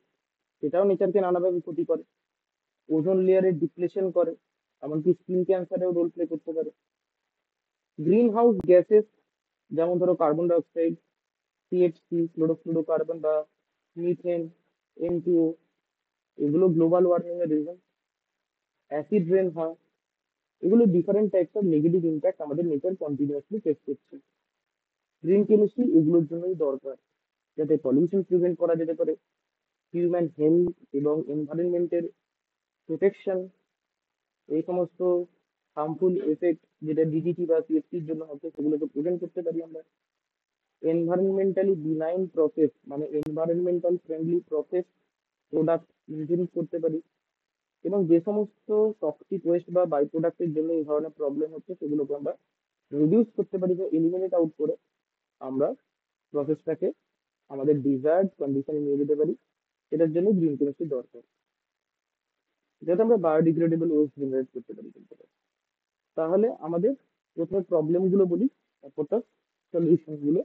সেটাও নেচারকে নানাভাবে ক্ষতি করে, ওজোন লেয়ারের ডিপ্লেশন করে, এমনকি স্কিন ক্যান্সারেও রোল প্লে করতে পারে। গ্রিন হাউস গ্যাসেস, যেমন ধরো কার্বন ডাইঅক্সাইড, সিএফসি, ক্লোরোফ্লুরোকার্বন বা মিথেন, এনটুও, এগুলো গ্লোবাল ওয়ার্মিং এর রিজন। অ্যাসিড রেন হয়, এগুলো different types of negative impact আমাদের নেচার কন্টিনিউয়াসলি ফেস করছে। গ্রিন কেমিস্ট্রি এগুলোর জন্যই দরকার, যাতে পলিউশন প্রিভেন্ট করা যেতে পারে, হিউম্যান হেলথ এবং এনভায়রনমেন্টের প্রোটেকশন, এই সমস্ত হার্মফুল এফেক্ট যেটা ডিডিটি বা সিএফসির জন্য হচ্ছে সেগুলোকে প্রিভেন্ট করতে পারি আমরা। এনভায়রনমেন্টালি বিনাইন প্রসেস, মানে environmental friendly process product increase করতে পারি। এবং যে সমস্ত টক্সিক ওয়েস্ট বা বাই প্রোডাক্টের জন্য এই ধরনের প্রবলেম হচ্ছে সেগুলোকে আমরা রিডিউস করতে পারি বা এলিমিনেট আউট করে আমরা প্রসেসটাকে আমাদের ডিজায়ার্ড কন্ডিশনে নিয়ে যেতে পারি। এটার জন্য গ্রিন কেমিস্ট্রি দরকার, যাতে আমরা বায়োডিগ্রেডেবল ওয়েস্ট জেনারেট করতে পারি বলতে পারি। তাহলে আমাদের প্রথমে প্রবলেম গুলো বলি, তারপর তার সলিউশন গুলো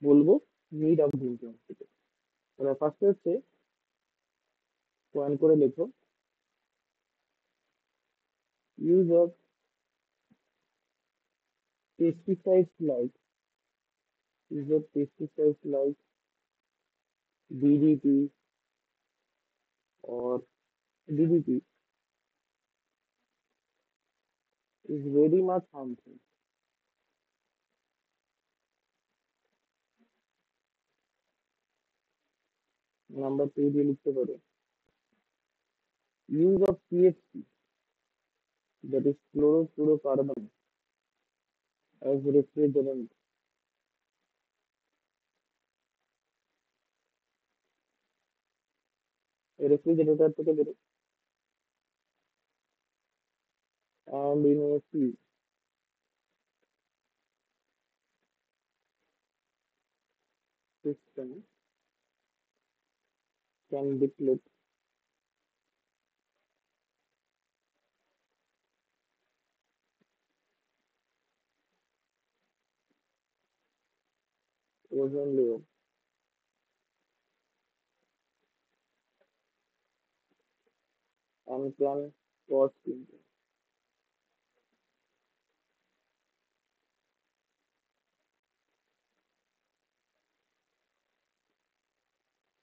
বলবো নিড অফ গ্রিন কেমিস্ট্রিতে। তাহলে ফার্স্টে হচ্ছে, পয়েন্ট করে লেখো, use of pesticides like DDT or DDT is very much harmful. Number 2 দিয়ে লিখতে পারো, use of CFC, that is chlorofluorocarbon, as refrigerant. Refrigerator থেকে বেরো, and in a sea system can deplete ozone layer and can cause cancer.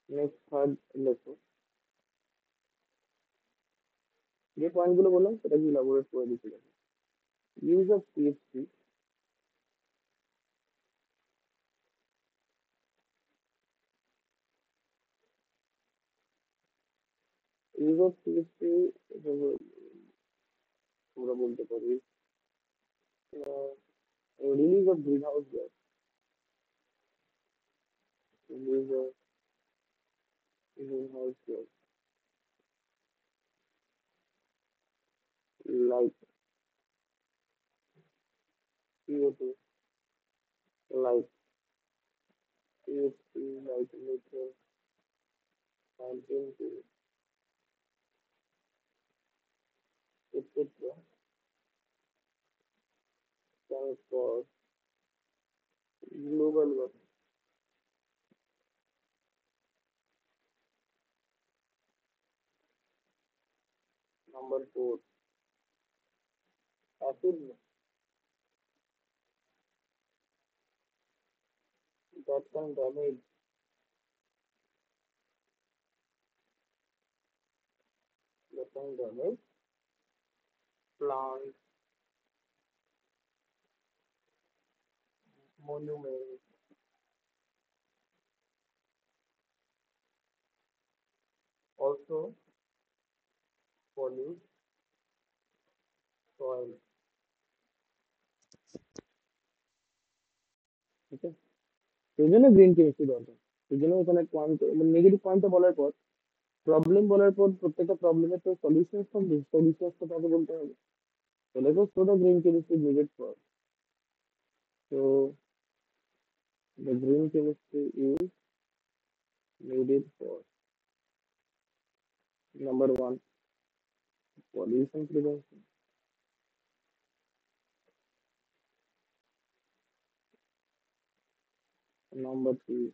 Next third লেখো, যে পয়েন্ট গুলো বললাম সেটাকে ইলাবোরেট করে দিতে হবে। Use of CFC, use of CFC তোমরা বলতে পারি release of green house gas, release of green house gas like CO2, like CFC, like methane, and N2, etc. can cause global warming. Number 4, acid rain that can damage plants, monuments, also pollute soil. ঠিক আছে, সেই জন্য গ্রিন কেমিস্ট্রি দরকার। সেই জন্য ওখানে পয়েন্ট, নেগেটিভ পয়েন্টটা বলার পর, প্রবলেম বলার পর প্রত্যেকটা প্রবলেমের তো সলিউশন থাকবে, সলিউশন তো তাকে বলতে হবে। তাহলে তো গ্রিন কেমিস্ট্রি নিডেড ফর। তো The green chemistry is needed for number one, pollution prevention. Number two,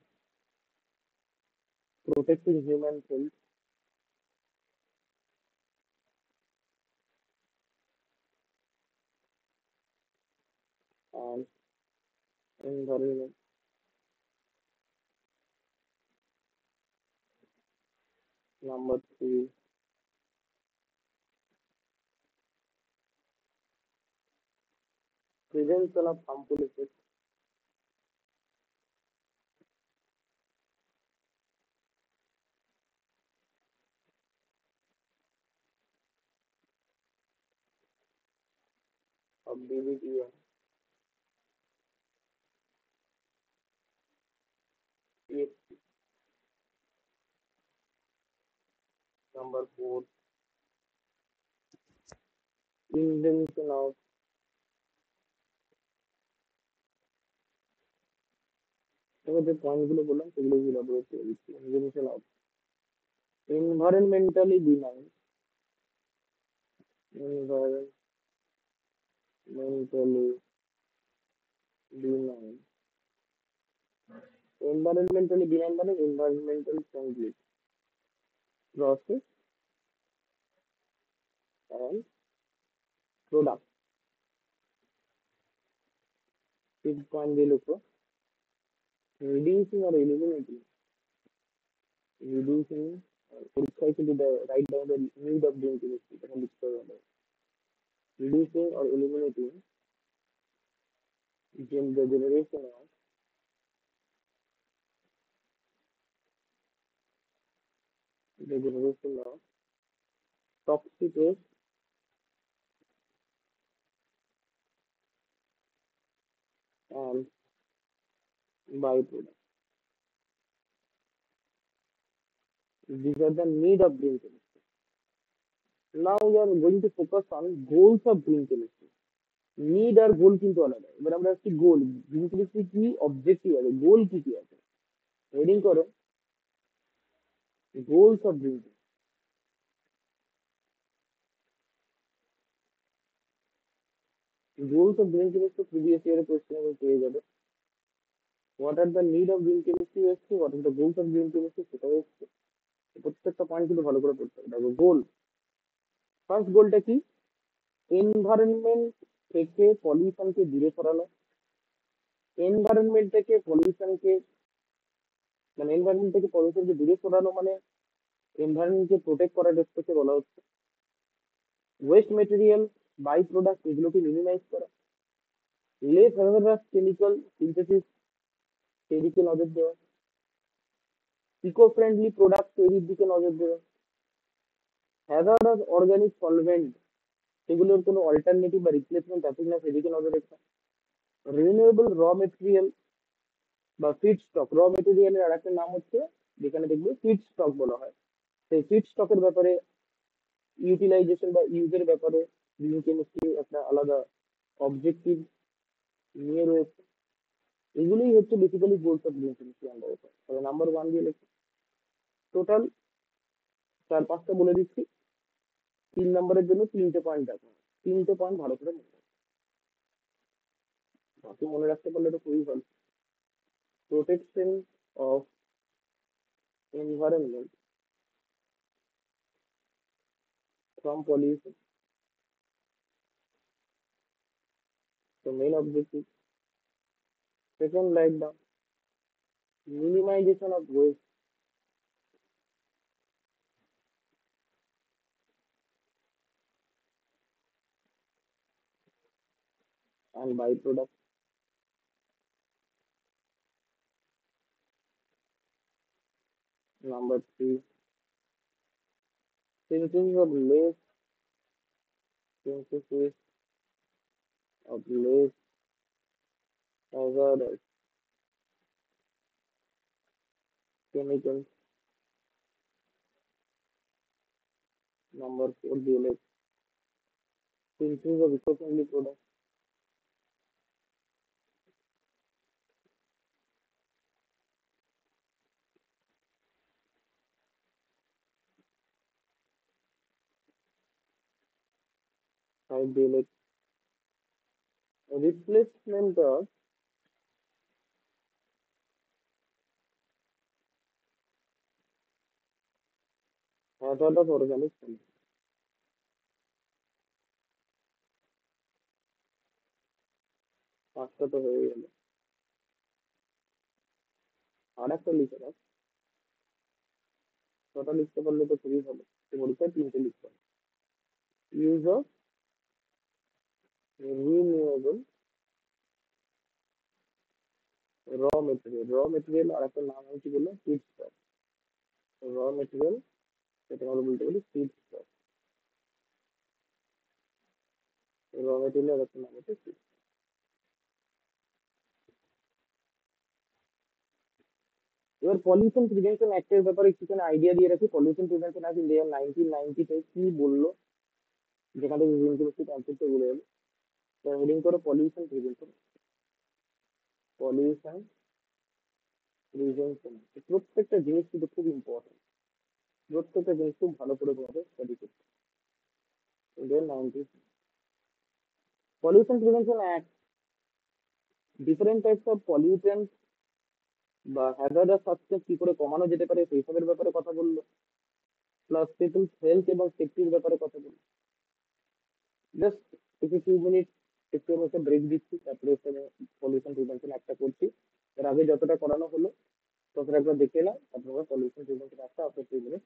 protecting human health and environment. Number three, prevention of harmful effects. Of DDT and EFT. Number four, invention of এবার যে পয়েন্টগুলো বললাম সেগুলো elaborate করে দিচ্ছি invention of environmentally benign environmentally benign environmentally benign মানে environmental friendly process and product. Six point দিয়ে লিখো reducing or eliminating reducing পরীক্ষায় কিন্তু write down the need of doing chemistry তখন লিখতে হবে reducing or eliminating the generation of toxic waste and byproducts. These are the need of green chemistry. Now we are going to focus on goals of green chemistry. Need আর গোল কিন্তু আলাদা। এবার আমরা আসছি গোল গ্রিন কেমিস্ট্রি কি অবজেক্টিভ আছে গোল কি কি আছে হেডিং করো goals of green goals of green chemistry previous ইয়ারের কোশ্চেন আমি পেয়ে যাবে what are the need of green chemistry এসছে what are the goals of green chemistry সেটাও এসছে প্রত্যেকটা পয়েন্ট কিন্তু ভালো করে পড়তে হবে দেখো গোল ফার্স্ট গোলটা কি এনভায়রনমেন্ট থেকে পলিউশনকে দূরে সরানো এনভায়রনমেন্ট থেকে পলিউশনকে মানে এনভায়রনমেন্ট থেকে পলিউশনকে দূরে সরানো মানে এনভায়রনমেন্টকে প্রোটেক্ট করার ক্ষেত্রে বলা হচ্ছে ওয়েস্ট মেটেরিয়াল বাই প্রোডাক্ট এগুলোকে মিনিমাইজ করা লেস হ্যাজার্ডাস কেমিক্যাল সিনথেসিস সেদিকে নজর দেওয়া ইকো ফ্রেন্ডলি প্রোডাক্ট তৈরির দিকে নজর দেওয়া হ্যাজার্ডাস অর্গানিক সলভেন্ট সেগুলোর কোনো অল্টারনেটিভ বা রিপ্লেসমেন্ট আছে কিনা সেদিকে নজর রাখা রিনিউয়েবল র মেটেরিয়াল বা ফিড স্টক র মেটেরিয়ালের আর একটা নাম হচ্ছে যেখানে দেখবে ফিড স্টক বলা হয় সেই ফিড স্টকের ব্যাপারে ইউটিলাইজেশন বা ইউজের ব্যাপারে গ্রিন কেমিস্ট্রি একটা আলাদা অবজেক্টিভ নিয়ে রয়েছে এগুলোই হচ্ছে basically goals of green chemistry আন্ডারে তাহলে নাম্বার ওয়ান দিয়ে লিখছি টোটাল চার পাঁচটা বলে দিচ্ছি তিন নম্বরের জন্য তিনটে পয়েন্ট আছে তিনটে পয়েন্ট ভালো করে মনে রাখো বাকি মনে রাখতে পারলে তো খুবই ভালো protection of environment from pollution the main objective second write down minimization of waste and byproduct number three synthesis of less synthesis of less hazardous chemicals number four দিয়ে লিখ synthesis of eco-friendly products 5 day like replacement of hazard of organic chemistry. পাঁচটা তো হয়ে গেল, আর একটা লিখে রাখ। ছটা লিখতে পারলে তো খুবই ভালো, তো পরীক্ষায় তিনটে লিখতে হবে। Use of renewable raw material আর একটা নাম হচ্ছে বললো ফিড স্টক। মেটেরিয়াল, সেটা আমরা বলতে পারি ফিড স্টক। মেটেরিয়াল আর একটা নাম হচ্ছে feed। এবার পলিউশন প্রিভেনশন অ্যাক্টের ব্যাপারে একটুখানি আইডিয়া দিয়ে রাখি। পলিউশন প্রিভেনশন অ্যাক্ট ইন্ডিয়া 1990 কি বললো, যেখান থেকে ইউনিভার্সিটি কনসেপ্ট বলে এলো। তো হেডিং করে পলিউশন প্রিভেনশন। পলিউশন প্রিভেনশন, প্রত্যেকটা জিনিস কিন্তু খুব ইম্পর্টেন্ট। প্রত্যেকটা জিনিস খুব ভালো করে তোমাদের স্টাডি করতে। Indian 90 pollution prevention act different types of pollution বা হ্যাজার্ডাস সাবস্টেন্স কি করে কমানো যেতে পারে সেই সবের ব্যাপারে কথা বললো। প্লাস পিপলস হেলথ এবং সেফটির ব্যাপারে কথা বললো। জাস্ট কিছু ফিউ মিনিট একটু আমি একটা ব্রেক দিচ্ছি, তারপরে এখানে পলিউশন প্রিভেনশন একটা করছি। এর আগে যতটা করানো হলো ততটা একবার দেখে নাও, তারপর আমরা পলিউশন প্রিভেনশন একটা আফটার 2 মিনিট।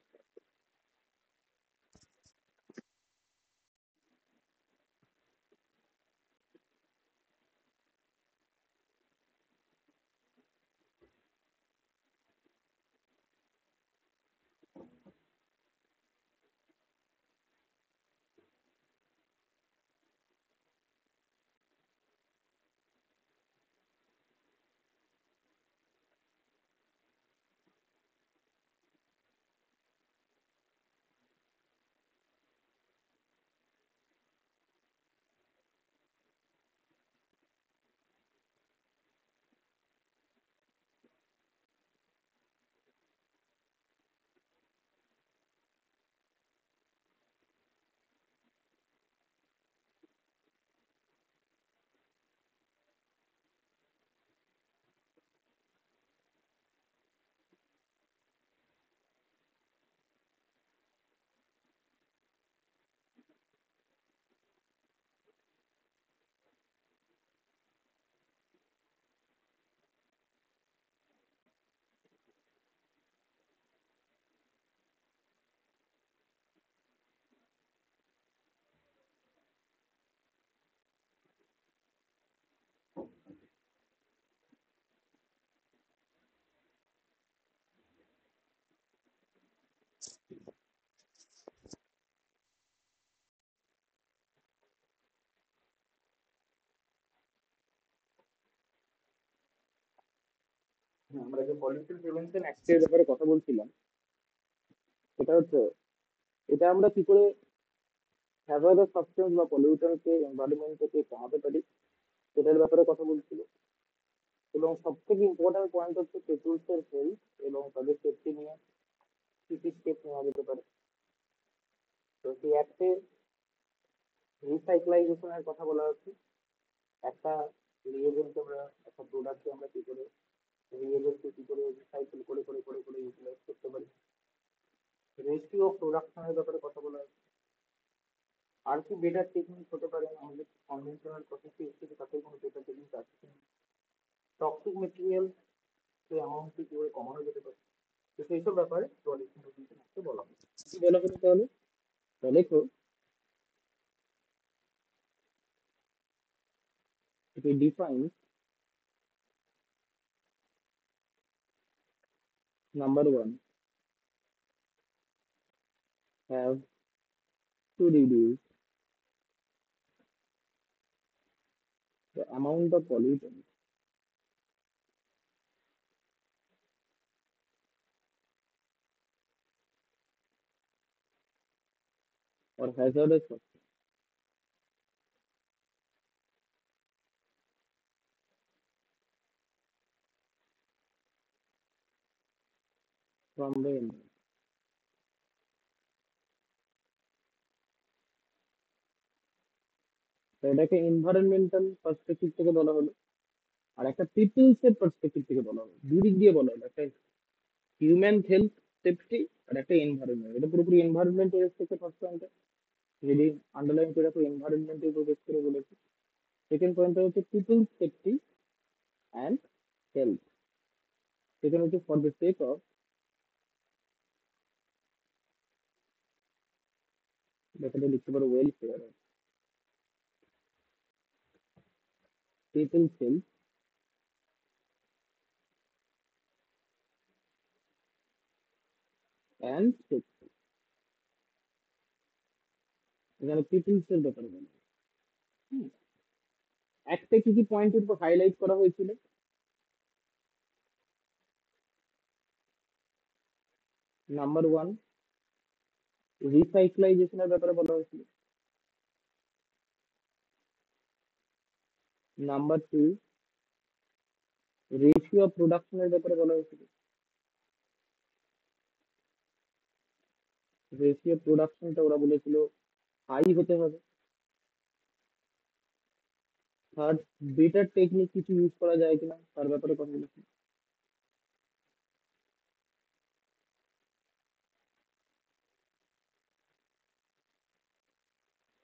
আমরা যে পলিউশন প্রিভেনশন অ্যাক্টের ব্যাপারে কথা বলছিলাম, সেটা হচ্ছে এটা আমরা কি করে হ্যাজার্ডাস সাবস্টেন্স বা পলিউশনকে এনভায়রনমেন্ট থেকে কমাতে পারি সেটার ব্যাপারে কথা বলছিল। এবং সব থেকে ইম্পর্টেন্ট পয়েন্ট হচ্ছে পিপুলসের হেলথ এবং তাদের সেফটি নিয়ে কি কি স্টেপ নেওয়া যেতে পারে। তো সেই অ্যাক্টে রিসাইক্লাইজেশনের কথা বলা হচ্ছে। একটা রিয়েজেন্ট আমরা, একটা প্রোডাক্টকে আমরা কি করে রিয়েজেন্টকে কি করে রিসাইকেল করে করে করে করে ইউটিলাইজ করতে পারি। রেশিও প্রোডাকশনের ব্যাপারে কথা বলা হচ্ছে। আর কি বেটার টেকনিক হতে পারে, আমাদের কনভেনশনাল প্রসেস হিসেবে তাতে কোনো বেটার টেকনিক আছে কিনা। টক্সিক মেটেরিয়াল সেই অ্যামাউন্টটি কি করে কমানো যেতে পারে। তো সেই সব ব্যাপারে পলিউশন প্রিভেনশন অ্যাক্টে বলা হচ্ছে। কি বলা হলো তাহলে? দেখো, it defines number one, have to reduce the amount of pollutant or hazardous substance from the environment. তো এটাকে এনভায়রনমেন্টাল পার্সপেক্টিভ থেকে বলা হলো, আর একটা পিপলস এর পার্সপেক্টিভ থেকে বলা হলো। দুদিক দিয়ে বলা হলো, একটা হিউম্যান হেলথ সেফটি আর একটা এনভায়রনমেন্ট। এটা পুরোপুরি এনভায়রনমেন্ট এর থেকে ফার্স্ট পয়েন্ট, যদি আন্ডারলাইন করে রাখো এনভায়রনমেন্টের উপর বেস করে বলেছি। সেকেন্ড পয়েন্টটা হচ্ছে পিপলস সেফটি অ্যান্ড হেলথ। সেখানে হচ্ছে ফর দ্য সেক অফ, যেখানে লিখতে পারো welfare, peoples health and safety. এখানে পিপলস এর ব্যাপারে বলো। হুম, একটা কি কি পয়েন্টের উপর হাইলাইট করা হয়েছিল? নাম্বার ওয়ান, রিসাইক্লাইজেশনের ব্যাপারে বলা হয়েছিল। নাম্বার টু, রেশিও অফ প্রোডাকশনের ব্যাপারে বলা হয়েছিল। রেশিও প্রোডাকশনটা ওরা বলেছিল হাই হতে হবে। থার্ড, বেটার টেকনিক কিছু ইউজ করা যায় কিনা তার ব্যাপারে কথা বলেছি।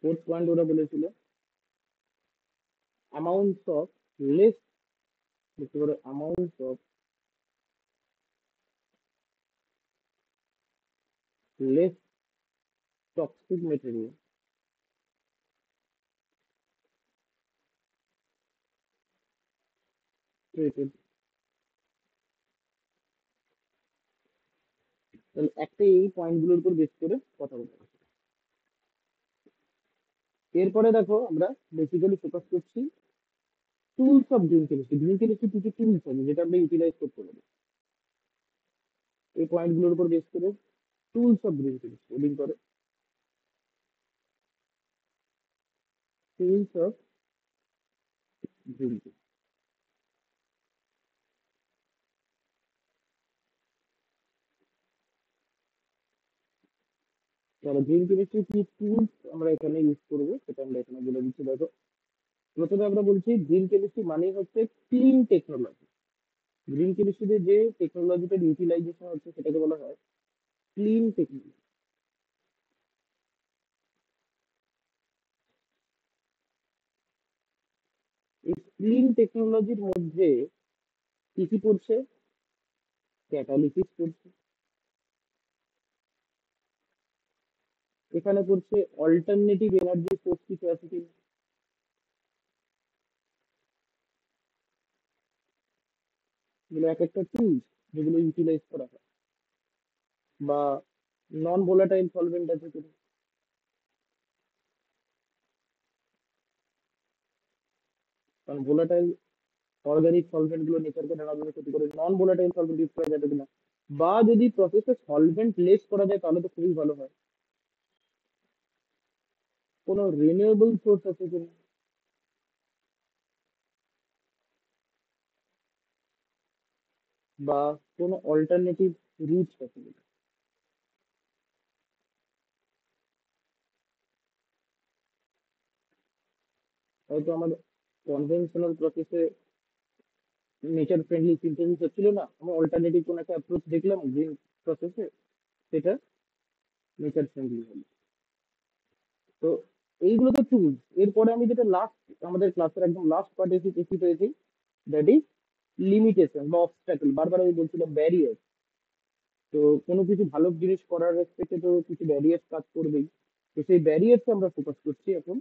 ফোর্থ পয়েন্ট ওরা বলেছিল অ্যামাউন্টস অফ লেস, দেখতে পারো amounts of less toxic material treated. তাহলে একটা এই পয়েন্ট গুলোর উপর বেস করে কথা বলতে হবে। এরপরে দেখো আমরা বেসিক্যালি ফোকাস করছি tools of green chemistry. Green chemistry কি কি টুলস আছে যেটা আমরা ইউটিলাইজ করতে পারি, এই পয়েন্ট গুলোর উপর বেস করে tools of green chemistry link করে। টুলস অফ গ্রিন, তাহলে গ্রিন কেমিস্ট্রি কি টুলস আমরা এখানে ইউজ করবো সেটা আমরা এখানে বলে দিচ্ছি। দেখো, প্রথমে আমরা বলছি গ্রিন কেমিস্ট্রি মানে হচ্ছে ক্লিন টেকনোলজি। গ্রিন কেমিস্ট্রিতে যে টেকনোলজিটার ইউটিলাইজেশন হচ্ছে সেটাকে বলা হয় ক্লিন টেকনোলজি। এই ক্লিন টেকনোলজির মধ্যে কি কি পড়ছে? ক্যাটালিসিস পড়ছে, এখানে পড়ছে অল্টারনেটিভ এনার্জি সোর্স কিছু আছে কিনা, এগুলো এক একটা টুলস যেগুলো ইউটিলাইজ করা হয়। বা নন ভোলাটাইল সলভেন্ট আছে কিনা, কারণ ভোলাটাইল অর্গানিক সলভেন্ট গুলো নেচারকে নানাভাবে ক্ষতি করে। নন ভোলাটাইল সলভেন্ট ইউজ করা যাবে কিনা, বা যদি প্রসেসে সলভেন্ট লেস করা যায় তাহলে তো খুবই ভালো হয়। কোনো রিনিউয়েবল সোর্স আছে কিনা, বা কোনো অল্টারনেটিভ রুটস আছে কিনা। হয়তো আমাদের কনভেনশনাল প্রসেসে নেচার ফ্রেন্ডলি সিনথেসিস হচ্ছিল না, আমরা অল্টারনেটিভ কোনো একটা অ্যাপ্রোচ দেখলাম গ্রিন প্রসেসে, সেটা নেচার ফ্রেন্ডলি হলো। তো এইগুলো তো টুলস। এরপরে আমি যেটা লাস্ট, আমাদের ক্লাসের একদম লাস্ট পার্ট এসে পেয়েছি, দ্যাট ইজ লিমিটেশন বা অবস্টাকল। বারবার আমি বলছিলাম ব্যারিয়ার। তো কোনো কিছু ভালো জিনিস করার রেসপেক্টে তো কিছু ব্যারিয়ার কাজ করবেই। তো সেই ব্যারিয়ারকে আমরা ফোকাস করছি এখন।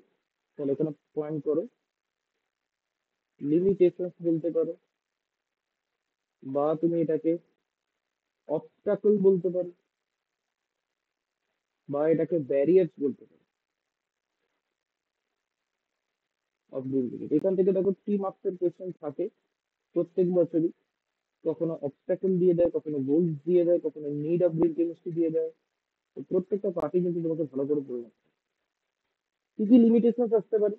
তাহলে এখানে পয়েন্ট করো, লিমিটেশন বলতে পারো, বা তুমি এটাকে অবস্টাকল বলতে পারো, বা এটাকে ব্যারিয়ার্স বলতে পারো অফ ডিউটি। এখান থেকে দেখো 3 মার্কসের কোয়েশ্চেন থাকে প্রত্যেক বছরই। কখনো অবস্টাকল দিয়ে দেয়, কখনো গোলস দিয়ে দেয়, কখনো নিড অফ গ্রিন কেমিস্ট্রি দিয়ে দেয়। তো প্রত্যেকটা পার্টি কিন্তু তোমাকে ভালো করে পড়বে। কি কি লিমিটেশন আসতে পারে?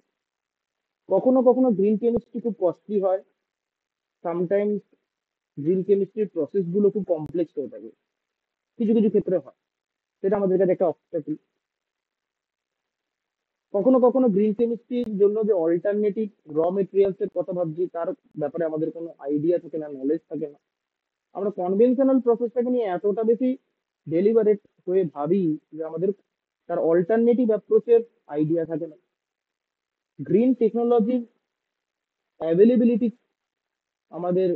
কখনো কখনো গ্রিন কেমিস্ট্রি খুব কস্টলি হয়। সামটাইমস গ্রিন কেমিস্ট্রির প্রসেস গুলো খুব কমপ্লেক্স হয়ে থাকে, কিছু কিছু ক্ষেত্রে হয়। সেটা আমাদের কাছে একটা অবস্টাকল। কখনো কখনো গ্রিন কেমিস্ট্রির জন্য যে অল্টারনেটিভ র মেটেরিয়ালস এর কথা ভাবছি, তার ব্যাপারে আমাদের কোনো আইডিয়া থাকে না, নলেজ থাকে না। আমরা কনভেনশনাল প্রসেসটাকে নিয়ে এতটা বেশি ডেলিবারেট হয়ে ভাবি যে আমাদের তার অল্টারনেটিভ অ্যাপ্রোচের আইডিয়া থাকে না। গ্রিন টেকনোলজির অ্যাভেলেবিলিটি আমাদের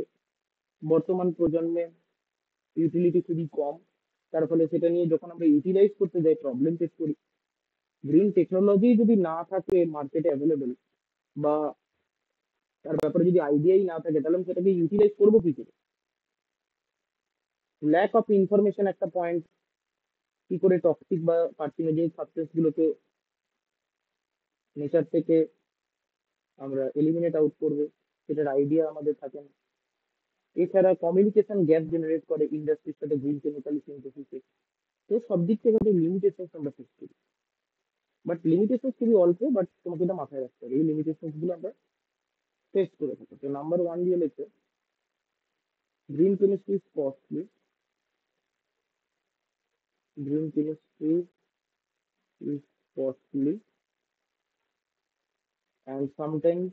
বর্তমান প্রজন্মে ইউটিলিটি খুবই কম। তার ফলে সেটা নিয়ে যখন আমরা ইউটিলাইজ করতে যাই প্রবলেম ফেস করি। গ্রিন টেকনোলজি যদি না থাকে মার্কেটে অ্যাভেলেবেল, বা তার ব্যাপারে যদি আইডিয়াই না থাকে, তাহলে আমি সেটাকে ইউটিলাইজ করবো কি করে? ল্যাক অফ ইনফরমেশন একটা পয়েন্ট। কি করে টক্সিক বা কার্সিনোজেনিক সাবস্টেন্স গুলোকে নেচার থেকে আমরা এলিমিনেট আউট করবো, সেটার আইডিয়া আমাদের থাকে না। এছাড়া কমিউনিকেশন গ্যাপ জেনারেট করে ইন্ডাস্ট্রির সাথে গ্রিন কেমিক্যাল সিনথেসিসে। তো সব দিক থেকে একটা লিমিটেশন আমরা ফেস করি। বাট লিমিটেশন খুবই অল্প, বাট তোমাকে এটা মাথায় রাখতে হবে, এই লিমিটেশন গুলো আমরা ফেস করে থাকি। তো নাম্বার ওয়ান দিয়ে লেখো, green chemistry is costly. Green chemistry is costly and sometimes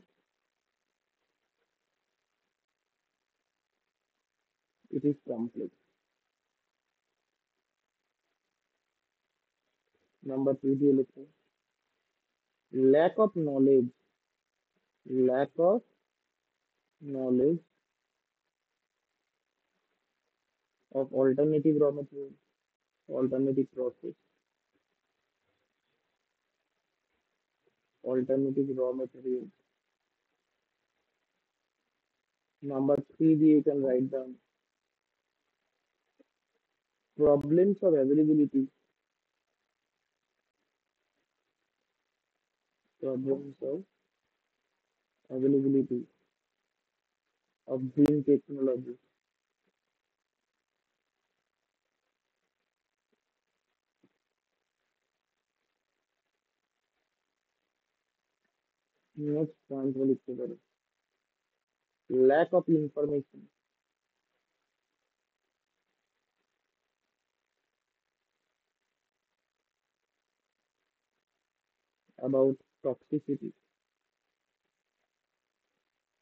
it is complex. Number two, lack of knowledge, lack of knowledge of alternative raw material, alternative process, alternative raw material. Number three, you can write down problems of availability, problems of availability of green technology. Next point, lack of information about toxicity.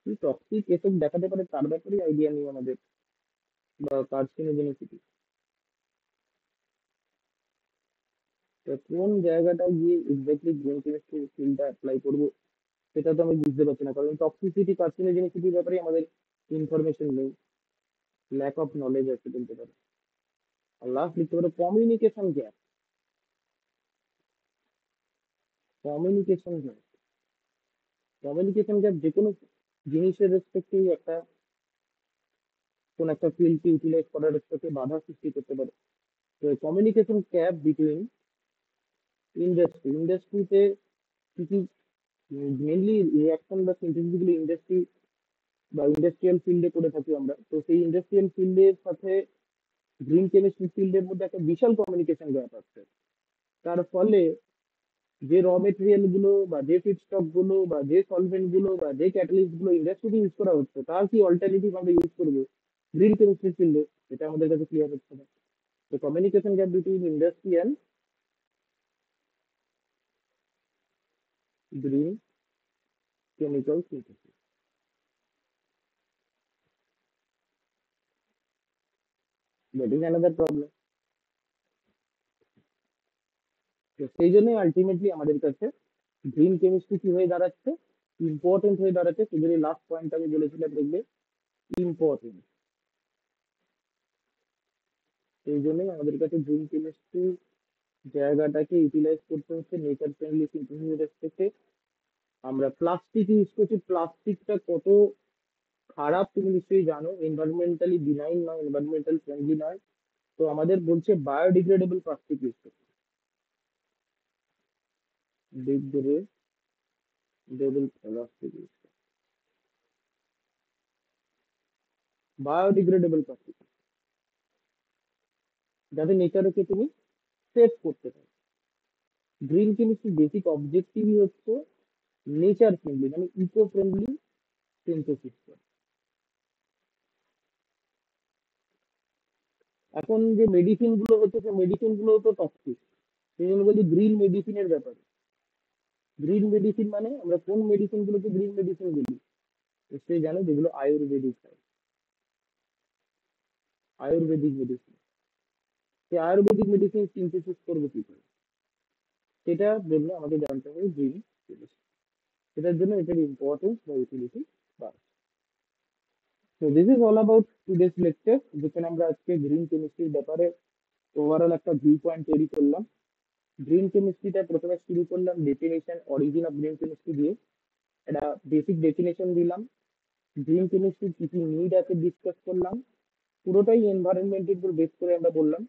কি টক্সিক এসব দেখাতে পারে তার ব্যাপারে আইডিয়া নেই আমাদের, বা কার্সিনোজেনিসিটি। তো কোন জায়গাটায় গিয়ে এক্স্যাক্টলি গ্রিন কেমিস্ট্রি স্কিলটা অ্যাপ্লাই করবো, সেটা তো আমি বুঝতে পারছি না, কারণ টক্সিসিটি কার্সিনোজেনিসিটির ব্যাপারে আমাদের ইনফরমেশন নেই, ল্যাক অফ নলেজ আছে বলতে পারে। আর লাস্ট লিখতে পারো communication gap. Communication gap, communication gap যে কোনো জিনিসের রেসপেক্টেই একটা, কোন একটা ফিল্ডকে ইউটিলাইজ করার রেসপেক্টে বাধা সৃষ্টি করতে পারে। তো কমিউনিকেশন গ্যাপ বিটুইন ইন্ডাস্ট্রিতে কি কি মেনলি রিয়াকশন বা সিনথেসিস গুলো ইন্ডাস্ট্রি বা ইন্ডাস্ট্রিয়াল ফিল্ডে করে থাকি আমরা, তো সেই ইন্ডাস্ট্রিয়াল ফিল্ডের সাথে গ্রিন কেমিস্ট্রি ফিল্ডের মধ্যে একটা বিশাল কমিউনিকেশন গ্যাপ আছে। তার ফলে যে র মেটেরিয়াল গুলো বা যে ফিডস্টক গুলো বা যে সলভেন্ট গুলো বা যে ক্যাটালিস্ট গুলো ইন্ডাস্ট্রিতে ইউজ করা হচ্ছে, তার কি অল্টারনেটিভ আমরা ইউজ করবো গ্রিন কেমিস্ট্রি ফিল্ডে, এটা আমাদের কাছে ক্লিয়ার হচ্ছে না। তো communication gap between industry and green chemical synthesis, that is another problem. তো সেই জন্যই আলটিমেটলি আমাদের কাছে গ্রিন কেমিস্ট্রি কি হয়ে দাঁড়াচ্ছে, ইম্পর্টেন্ট হয়ে দাঁড়াচ্ছে। সেই জন্য লাস্ট পয়েন্ট আমি বলেছিলাম, দেখবে ইম্পর্টেন্ট। সেই জন্যই আমাদের কাছে গ্রিন কেমিস্ট্রি জায়গাটাকে ইউটিলাইজ করতে হচ্ছে নেচার ফ্রেন্ডলি সিনথেসিস রেসপেক্টে। আমরা প্লাস্টিক ইউজ করছি, প্লাস্টিকটা কত খারাপ তুমি নিশ্চয়ই জানো, এনভায়রনমেন্টালি বিনাইন নয়, এনভায়রনমেন্টাল ফ্রেন্ডলি নয়। তো আমাদের বলছে বায়োডিগ্রেডেবল প্লাস্টিক ইউজ করতে, degradable plastic use, biodegradable plastic, যাতে নেচারকে তুমি সেভ করতে পারো। গ্রিন কেমিস্ট্রি বেসিক অবজেক্টিভই হচ্ছে নেচার ফ্রেন্ডলি মানে ইকো ফ্রেন্ডলি সিনথেসিস। এখন যে মেডিসিন গুলো হচ্ছে, সেই মেডিসিন গুলো তো টক্সিক, সেই জন্য বলি গ্রিন মেডিসিনের ব্যাপারে। গ্রিন মেডিসিন মানে আমরা কোন মেডিসিন গুলোকে গ্রিন মেডিসিন বলি? নিশ্চয়ই জানো, যেগুলো আয়ুর্বেদিক হয়, আয়ুর্বেদিক মেডিসিন। সেই আয়ুর্বেদিক মেডিসিন সিনথেসিস করবো কি করে, সেটার জন্য আমাকে জানতে হবে গ্রিন মেডিসিন। সেটার জন্য এটার ইম্পর্টেন্স বা ইউটিলিটি বাড়ে। তো this is all about today's lecture, যেখানে আমরা আজকে গ্রিন কেমিস্ট্রির ব্যাপারে ওভারঅল একটা ভিউ পয়েন্ট তৈরি করলাম। গ্রিন কেমিস্ট্রিটা প্রথমে শুরু করলাম definition origin of green chemistry দিয়ে, একটা বেসিক ডেফিনেশন দিলাম। গ্রিন কেমিস্ট্রির কি কি নিড আছে ডিসকাস করলাম, পুরোটাই এনভায়রনমেন্টের উপর বেস করে আমরা বললাম।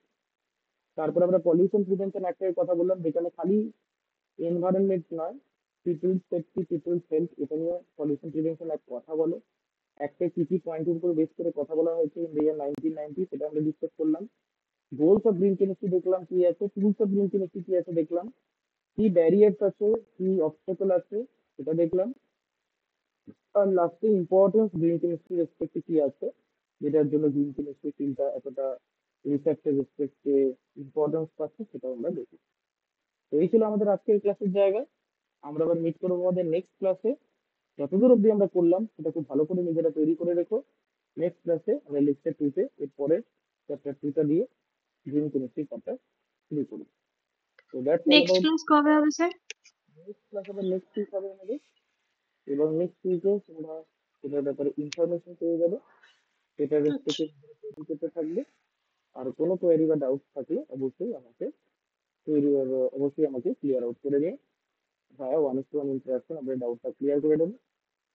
তারপর আমরা পলিউশন প্রিভেনশন অ্যাক্টের কথা বললাম, যেখানে খালি এনভায়রনমেন্ট নয়, পিপুল সেফটি, পিপুল হেলথ, এটা নিয়ে পলিউশন প্রিভেনশন অ্যাক্ট কথা বলে। একটা কি কি পয়েন্টের উপর বেস করে কথা বলা হয়েছে ইন দ্য ইয়ার 1990, সেটা আমরা ডিসকাস করলাম। গোলস অফ গ্রিন কেমিস্ট্রি দেখলাম কি আছে, টুলস অফ গ্রিন কেমিস্ট্রি কি আছে দেখলাম, কি ব্যারিয়ার্স আছে, কি অবস্টাকল আছে সেটা দেখলাম। আর লাস্টে ইম্পর্টেন্স গ্রিন কেমিস্ট্রি রেসপেক্টে কি আছে, যেটার জন্য গ্রিন কেমিস্ট্রি ফিল্ডটা এতটা রিসার্চের রেসপেক্টে ইম্পর্টেন্স পাচ্ছে, সেটা আমরা দেখি। তো এই ছিল আমাদের আজকের ক্লাসের জায়গা। আমরা আবার মিট করবো আমাদের নেক্সট ক্লাসে। যতদূর অব্দি আমরা করলাম সেটা খুব ভালো করে নিজেরা তৈরি করে রেখো। নেক্সট ক্লাসে আমরা লেকচার টুতে এরপরে চ্যাপ্টার টুটা দিয়ে গ্রিন কেমিস্ট্রি পার্টটা শুরু করি। তো that's all next about. Class কবে হবে স্যার? নেক্সট ক্লাস আবার নেক্সট উইক হবে আমাদের, এবং নেক্সট উইকে তোমরা সেটার ব্যাপারে ইনফরমেশন পেয়ে যাবে, সেটার আচ্ছা, রেসপেক্টে তৈরি করতে থাকবে। আর কোনো কোয়ারি বা ডাউট থাকলে অবশ্যই আমাকে ক্লিয়ার আউট করে নিয়ে ভায়া ওয়ান টু ওয়ান ইন্টারাকশন আমরা ডাউটটা ক্লিয়ার করে দেবো।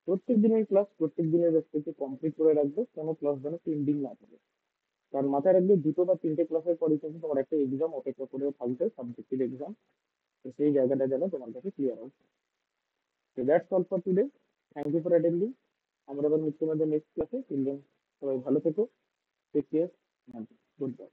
প্রত্যেক দিনের ক্লাস প্রত্যেক দিনের রেসপেক্টে কমপ্লিট করে রাখবে, কোনো ক্লাস যেন পেন্ডিং না থাকে। কারণ মাথায় রাখবে, দুটো বা তিনটে ক্লাসের পরে কিন্তু তোমার একটা এক্সাম অপেক্ষা করে থাকবে, সাবজেক্টিভ এক্সাম। তো সেই জায়গাটা যেন তোমার কাছে ক্লিয়ার হয়। তো that's all for today. Thank you for attending. আমরা আবার মিট তোমাদের নেক্সট ক্লাসে। চিলড্রেন, সবাই ভালো থেকো, টেক কেয়ার, গুড বাই।